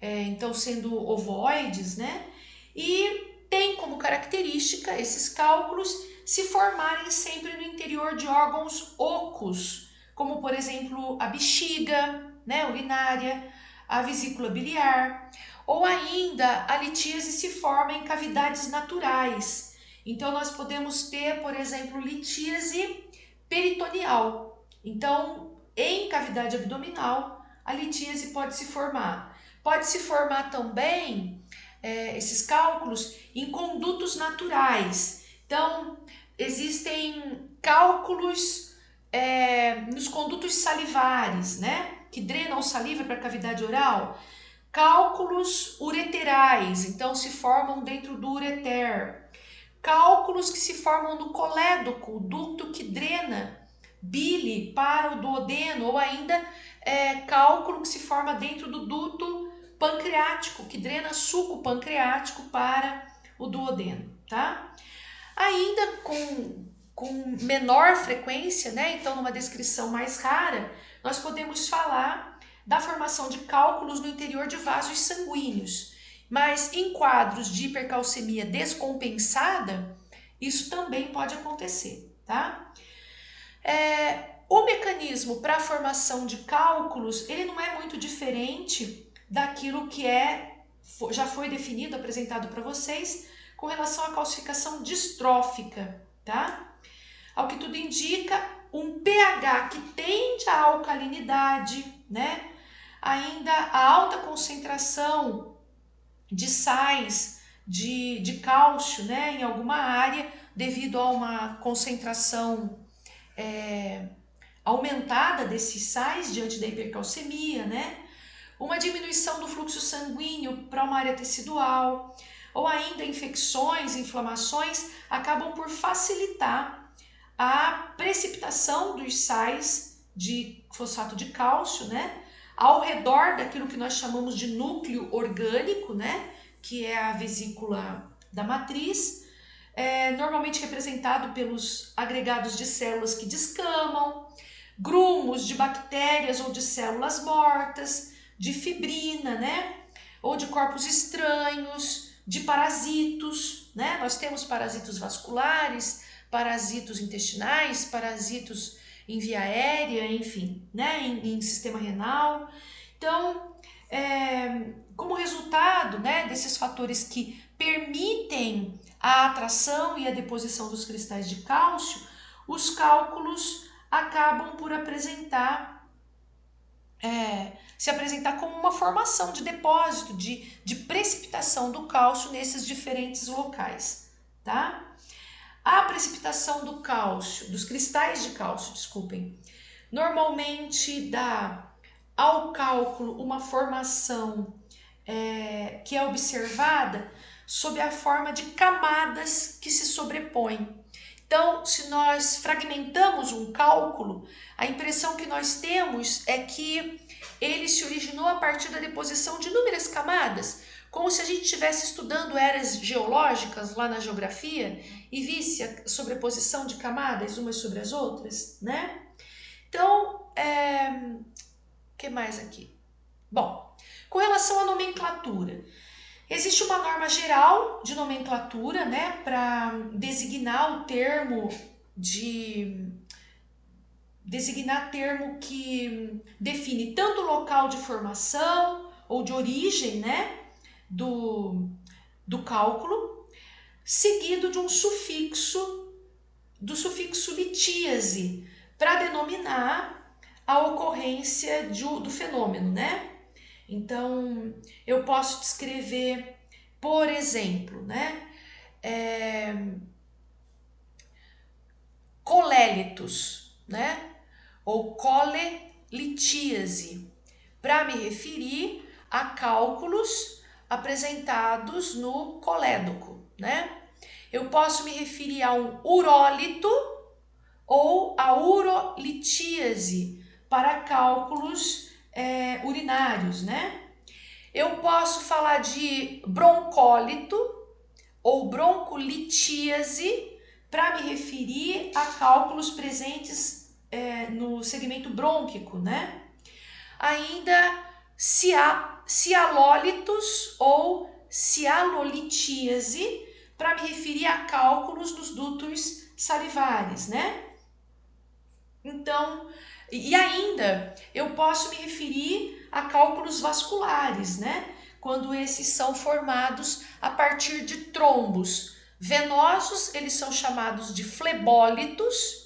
Então sendo ovoides, né? E tem como característica esses cálculos se formarem sempre no interior de órgãos ocos, como por exemplo a bexiga, né, urinária, a vesícula biliar, ou ainda a litíase se forma em cavidades naturais. Então nós podemos ter, por exemplo, litíase peritoneal. Então, em cavidade abdominal, a litíase pode se formar. Pode se formar também esses cálculos em condutos naturais. Então, existem cálculos nos condutos salivares, né? Que drenam saliva para a cavidade oral. Cálculos ureterais, então se formam dentro do ureter. Cálculos que se formam no colédoco, o ducto que drena bile para o duodeno, ou ainda cálculo que se forma dentro do duto pancreático, que drena suco pancreático para o duodeno, tá? Ainda com menor frequência, né? Então, numa descrição mais rara, nós podemos falar da formação de cálculos no interior de vasos sanguíneos. Mas em quadros de hipercalcemia descompensada, isso também pode acontecer, tá? O mecanismo para a formação de cálculos, ele não é muito diferente daquilo que já foi definido, apresentado para vocês, com relação à calcificação distrófica, tá? Ao que tudo indica, um pH que tende à alcalinidade, né? Ainda a alta concentração de sais de cálcio, né, em alguma área, devido a uma concentração aumentada desses sais diante da hipercalcemia, né? Uma diminuição do fluxo sanguíneo para uma área tecidual, ou ainda infecções, inflamações, acabam por facilitar a precipitação dos sais de fosfato de cálcio, né? Ao redor daquilo que nós chamamos de núcleo orgânico, né? Que é a vesícula da matriz, normalmente representado pelos agregados de células que descamam, grumos de bactérias ou de células mortas, de fibrina, né? Ou de corpos estranhos, de parasitos, né? Nós temos parasitos vasculares, parasitos intestinais, parasitos em via aérea, enfim, né? Em sistema renal. Então, como resultado, né, desses fatores que permitem a atração e a deposição dos cristais de cálcio, os cálculos acabam por se apresentar como uma formação de depósito, de precipitação do cálcio nesses diferentes locais, tá? A precipitação do cálcio, dos cristais de cálcio, desculpem, normalmente dá ao cálculo uma formação que é observada sob a forma de camadas que se sobrepõem. Então, se nós fragmentamos um cálculo, a impressão que nós temos é que ele se originou a partir da deposição de inúmeras camadas, como se a gente estivesse estudando eras geológicas lá na geografia e visse a sobreposição de camadas umas sobre as outras, né? Então, o que mais aqui? Bom, com relação à nomenclatura, existe uma norma geral de nomenclatura, né, para designar o termo que define tanto o local de formação ou de origem, né, do cálculo, seguido de um sufixo, do sufixo litíase, para denominar a ocorrência do fenômeno, né? Então, eu posso descrever, por exemplo, né, colélitos, né, ou colelitíase, para me referir a cálculos apresentados no colédoco, né? Eu posso me referir a um urólito ou a urolitíase para cálculos urinários, né? Eu posso falar de broncólito ou broncolitíase para me referir a cálculos presentes no segmento brônquico, né? Ainda cialólitos ou cialolitíase para me referir a cálculos dos dutos salivares, né? Então, e ainda eu posso me referir a cálculos vasculares, né? Quando esses são formados a partir de trombos venosos, eles são chamados de flebólitos,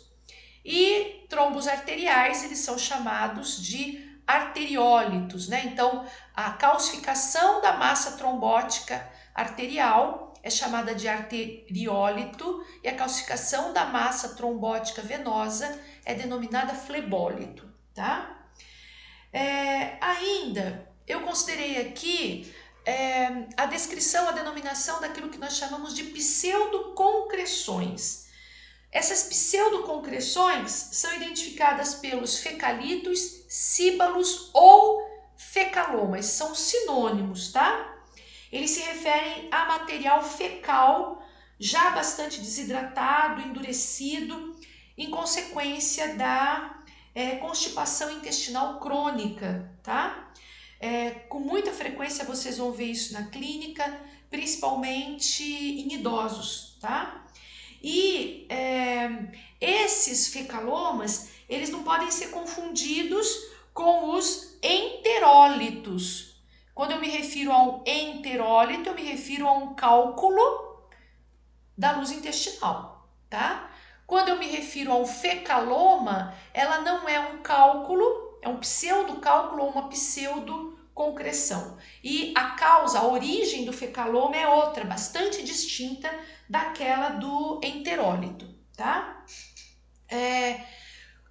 e trombos arteriais, eles são chamados de arteriólitos, né? Então, a calcificação da massa trombótica arterial é chamada de arteriólito e a calcificação da massa trombótica venosa é denominada flebólito, tá? Ainda, eu considerei aqui a descrição, a denominação daquilo que nós chamamos de pseudoconcreções. Essas pseudoconcreções são identificadas pelos fecalitos, síbalos ou fecalomas, são sinônimos, tá? Eles se referem a material fecal já bastante desidratado, endurecido, em consequência da constipação intestinal crônica, tá? Com muita frequência vocês vão ver isso na clínica, principalmente em idosos, tá? E esses fecalomas, eles não podem ser confundidos com os enterólitos. Quando eu me refiro a um enterólito, eu me refiro a um cálculo da luz intestinal, tá? Quando eu me refiro a um fecaloma, ela não é um cálculo, é um pseudocálculo ou uma pseudoconcreção. E a causa, a origem do fecaloma é outra, bastante distinta daquela do enterólito, tá?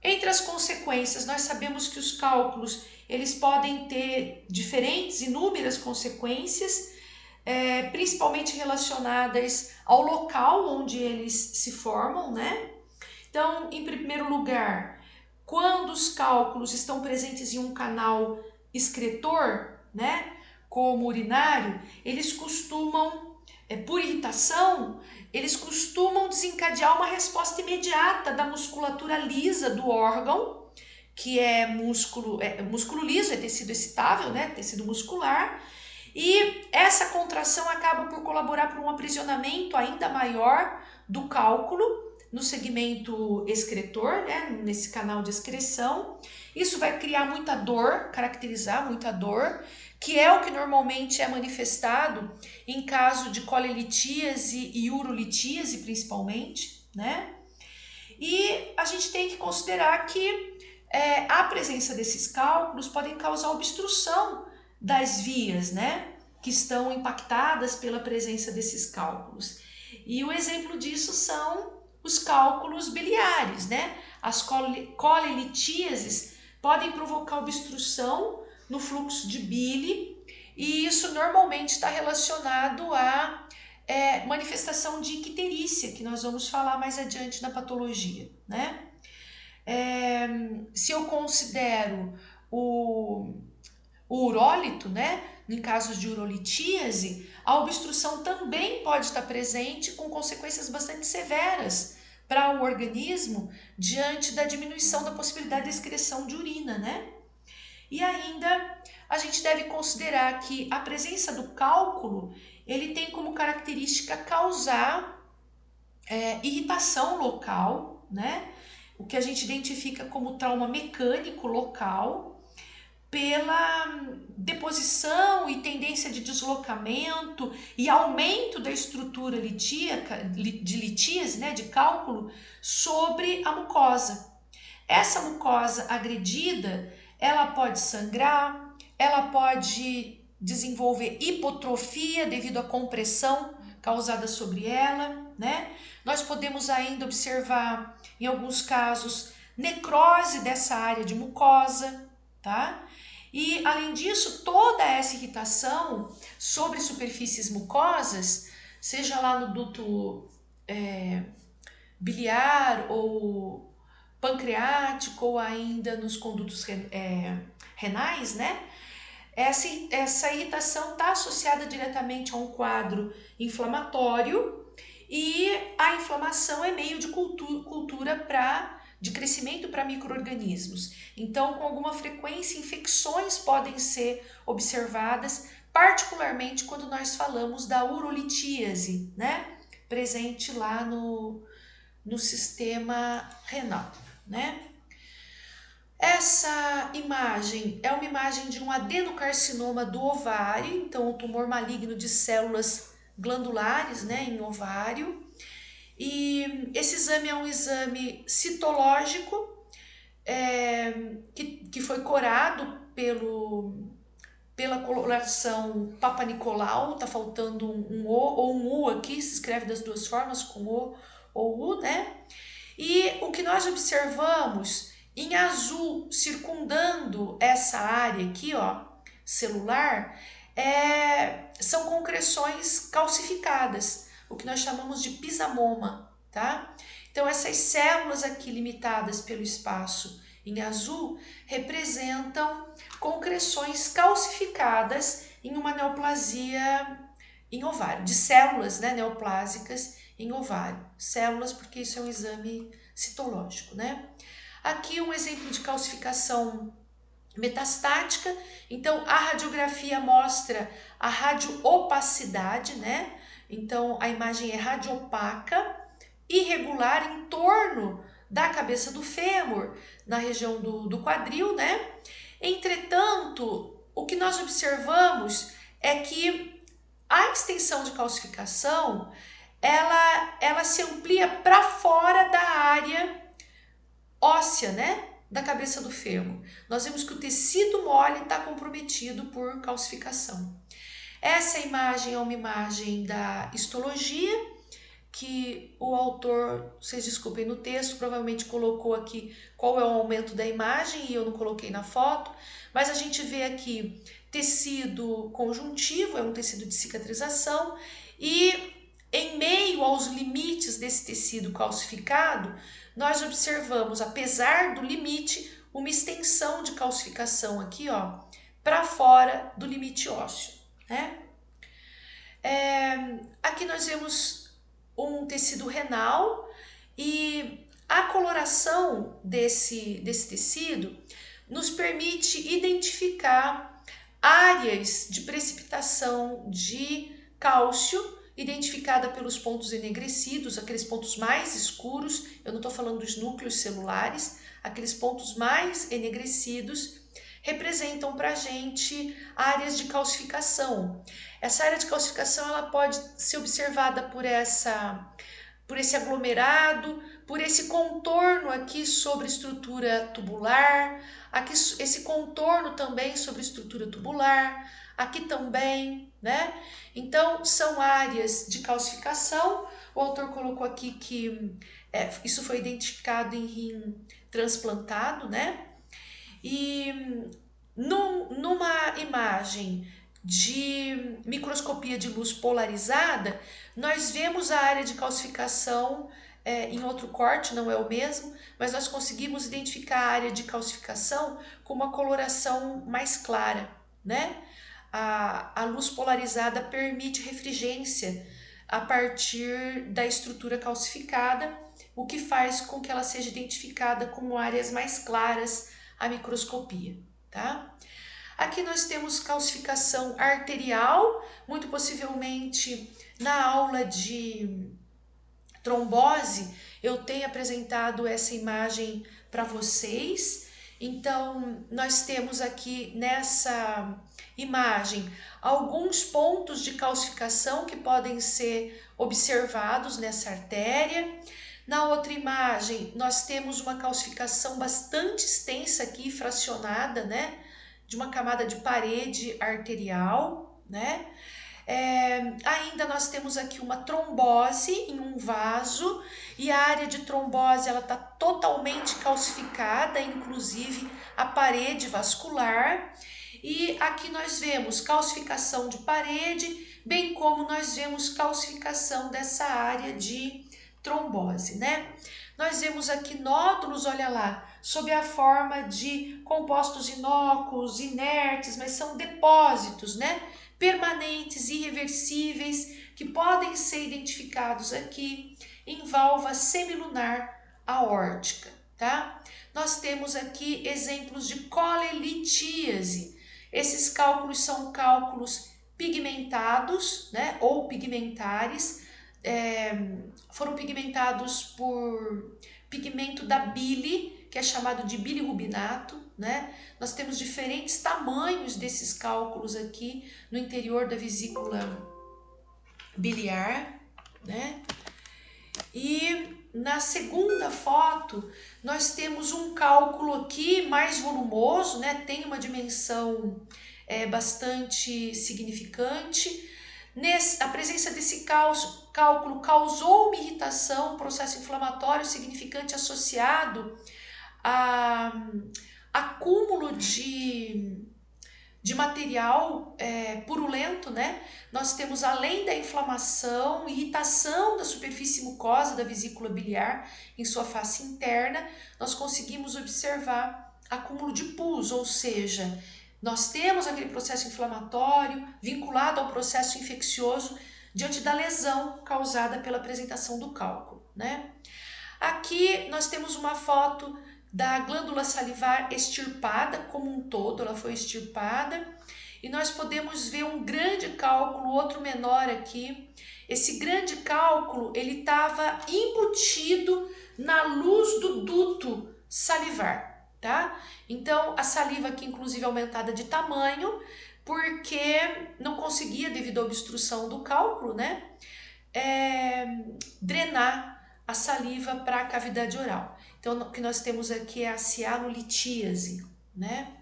Entre as consequências, nós sabemos que os cálculos, eles podem ter diferentes, inúmeras consequências, principalmente relacionadas ao local onde eles se formam, né? Então, em primeiro lugar, quando os cálculos estão presentes em um canal excretor, né, como urinário, eles costumam, por irritação, eles costumam desencadear uma resposta imediata da musculatura lisa do órgão, que é músculo liso, é tecido excitável, né, tecido muscular, e essa contração acaba por colaborar para um aprisionamento ainda maior do cálculo no segmento excretor, né, nesse canal de excreção. Isso vai criar muita dor, caracterizar muita dor, que é o que normalmente é manifestado em caso de colelitíase e urolitíase, principalmente, né? E a gente tem que considerar que a presença desses cálculos podem causar obstrução das vias, né, que estão impactadas pela presença desses cálculos. E o exemplo disso são os cálculos biliares, né? As colelitíases podem provocar obstrução no fluxo de bile e isso normalmente está relacionado a manifestação de icterícia, que nós vamos falar mais adiante na patologia, né? Se eu considero o urólito, né? Em casos de urolitíase, a obstrução também pode estar presente com consequências bastante severas para o organismo diante da diminuição da possibilidade de excreção de urina, né? E ainda a gente deve considerar que a presença do cálculo, ele tem como característica causar irritação local, né? O que a gente identifica como trauma mecânico local, pela deposição e tendência de deslocamento e aumento da estrutura litíaca, de litíase, né, de cálculo, sobre a mucosa. Essa mucosa agredida, ela pode sangrar, ela pode desenvolver hipotrofia devido à compressão causada sobre ela, né? Nós podemos ainda observar, em alguns casos, necrose dessa área de mucosa, tá? E, além disso, toda essa irritação sobre superfícies mucosas, seja lá no duto biliar ou pancreático ou ainda nos condutos renais, né? Essa irritação está associada diretamente a um quadro inflamatório e a inflamação é meio de cultura de crescimento para micro-organismos. Então, com alguma frequência, infecções podem ser observadas, particularmente quando nós falamos da urolitíase, né? Presente lá no sistema renal, né? Essa imagem é uma imagem de um adenocarcinoma do ovário, então um tumor maligno de células glandulares, né, em ovário. E esse exame é um exame citológico que foi corado pela coloração Papa Nicolau, tá faltando um O ou um U aqui, se escreve das duas formas, com O ou U, né? E o que nós observamos em azul, circundando essa área aqui, ó, celular, são concreções calcificadas, o que nós chamamos de pisamoma, tá? Então, essas células aqui limitadas pelo espaço em azul representam concreções calcificadas em uma neoplasia em ovário, de células, né, neoplásicas em ovário. Células, porque isso é um exame citológico, né? Aqui um exemplo de calcificação metastática. Então, a radiografia mostra a radioopacidade, né? Então, a imagem é radiopaca, irregular em torno da cabeça do fêmur, na região do quadril, né? Entretanto, o que nós observamos é que a extensão de calcificação, ela se amplia para fora da área óssea, né? Da cabeça do fêmur. Nós vemos que o tecido mole está comprometido por calcificação. Essa imagem é uma imagem da histologia, que o autor, vocês desculpem, no texto provavelmente colocou aqui qual é o aumento da imagem e eu não coloquei na foto, mas a gente vê aqui tecido conjuntivo, é um tecido de cicatrização, e em meio aos limites desse tecido calcificado, nós observamos, apesar do limite, uma extensão de calcificação aqui, ó, para fora do limite ósseo, né? Aqui nós vemos um tecido renal e a coloração desse tecido nos permite identificar áreas de precipitação de cálcio, identificada pelos pontos enegrecidos, aqueles pontos mais escuros, eu não estou falando dos núcleos celulares, aqueles pontos mais enegrecidos representam para a gente áreas de calcificação. Essa área de calcificação ela pode ser observada por esse aglomerado, por esse contorno aqui sobre estrutura tubular, aqui esse contorno também sobre estrutura tubular, aqui também, né? Então, são áreas de calcificação. O autor colocou aqui que isso foi identificado em rim transplantado, né? E numa imagem de microscopia de luz polarizada, nós vemos a área de calcificação em outro corte, não é o mesmo, mas nós conseguimos identificar a área de calcificação com uma coloração mais clara, né? A luz polarizada permite refringência a partir da estrutura calcificada, o que faz com que ela seja identificada como áreas mais claras à microscopia, tá? Aqui nós temos calcificação arterial, muito possivelmente na aula de trombose eu tenho apresentado essa imagem para vocês. Então, nós temos aqui nessa imagem alguns pontos de calcificação que podem ser observados nessa artéria. Na outra imagem, nós temos uma calcificação bastante extensa aqui, fracionada, né? De uma camada de parede arterial, né? Ainda nós temos aqui uma trombose em um vaso e a área de trombose ela está totalmente calcificada, inclusive a parede vascular. E aqui nós vemos calcificação de parede, bem como nós vemos calcificação dessa área de trombose, né? Nós vemos aqui nódulos, olha lá, sob a forma de compostos inócuos, inertes, mas são depósitos, né? Permanentes, irreversíveis, que podem ser identificados aqui em válvula semilunar aórtica, tá? Nós temos aqui exemplos de colelitíase. Esses cálculos são cálculos pigmentados, né, ou pigmentares, foram pigmentados por pigmento da bile, que é chamado de bilirrubinato, né? Nós temos diferentes tamanhos desses cálculos aqui no interior da vesícula biliar, né? E na segunda foto, nós temos um cálculo aqui mais volumoso, né? Tem uma dimensão bastante significante. A presença desse cálculo causou uma irritação, um processo inflamatório significante associado a acúmulo de material purulento, né? Nós temos, além da inflamação, irritação da superfície mucosa da vesícula biliar em sua face interna, nós conseguimos observar acúmulo de pus, ou seja, nós temos aquele processo inflamatório vinculado ao processo infeccioso diante da lesão causada pela apresentação do cálculo, né? Aqui nós temos uma foto da glândula salivar extirpada como um todo, ela foi extirpada, e nós podemos ver um grande cálculo, outro menor aqui. Esse grande cálculo, ele estava embutido na luz do duto salivar, tá? Então, a saliva aqui, inclusive, aumentada de tamanho, porque não conseguia, devido à obstrução do cálculo, né? Drenar a saliva para a cavidade oral. Então, o que nós temos aqui é a cianolitíase, né?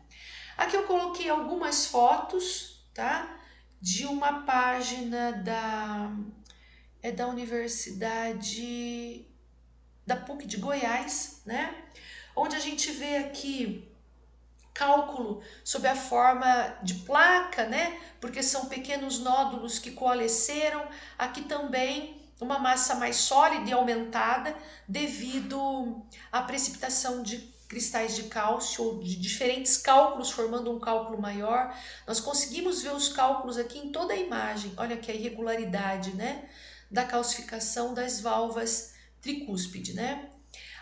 Aqui eu coloquei algumas fotos, tá? De uma página da Universidade da PUC de Goiás, né? Onde a gente vê aqui cálculo sob a forma de placa, né? Porque são pequenos nódulos que coalesceram. Aqui também uma massa mais sólida e aumentada devido à precipitação de cristais de cálcio ou de diferentes cálculos formando um cálculo maior. Nós conseguimos ver os cálculos aqui em toda a imagem. Olha aqui a irregularidade, né? Da calcificação das válvulas tricúspide, né?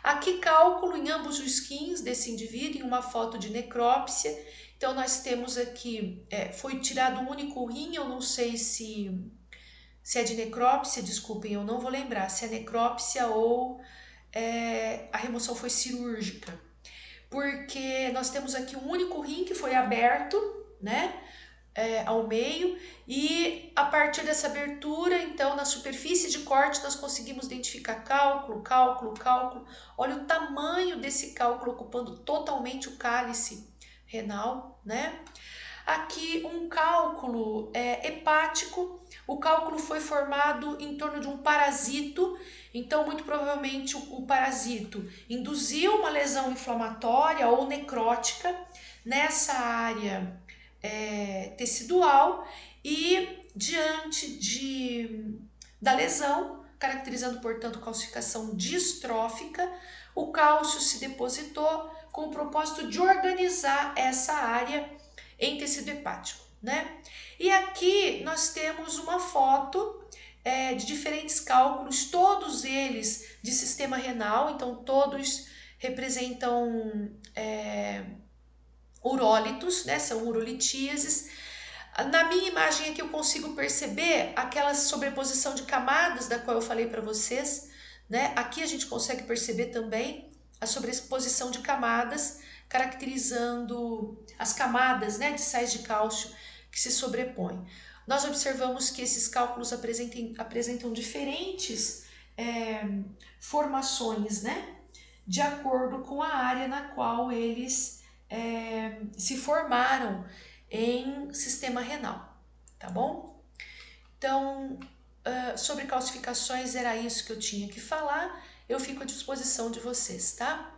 Aqui cálculo em ambos os rins desse indivíduo, em uma foto de necrópsia. Então nós temos aqui, foi tirado um único rim, eu não sei se é de necrópsia, desculpem, eu não vou lembrar se é necrópsia ou a remoção foi cirúrgica. Porque nós temos aqui um único rim que foi aberto, né? Ao meio, e a partir dessa abertura, então, na superfície de corte, nós conseguimos identificar cálculo. Olha o tamanho desse cálculo ocupando totalmente o cálice renal, né? Aqui um cálculo hepático. O cálculo foi formado em torno de um parasito, então muito provavelmente o parasito induziu uma lesão inflamatória ou necrótica nessa área tecidual e diante da lesão, caracterizando, portanto, calcificação distrófica, o cálcio se depositou com o propósito de organizar essa área em tecido hepático, né? E aqui nós temos uma foto de diferentes cálculos, todos eles de sistema renal, então todos representam urólitos, né? São urolitíases. Na minha imagem aqui eu consigo perceber aquela sobreposição de camadas da qual eu falei para vocês, né? Aqui a gente consegue perceber também a sobreposição de camadas, caracterizando as camadas, né, de sais de cálcio que se sobrepõem. Nós observamos que esses cálculos apresentam diferentes formações, né, de acordo com a área na qual eles se formaram em sistema renal, tá bom? Então, sobre calcificações era isso que eu tinha que falar. Eu fico à disposição de vocês, tá?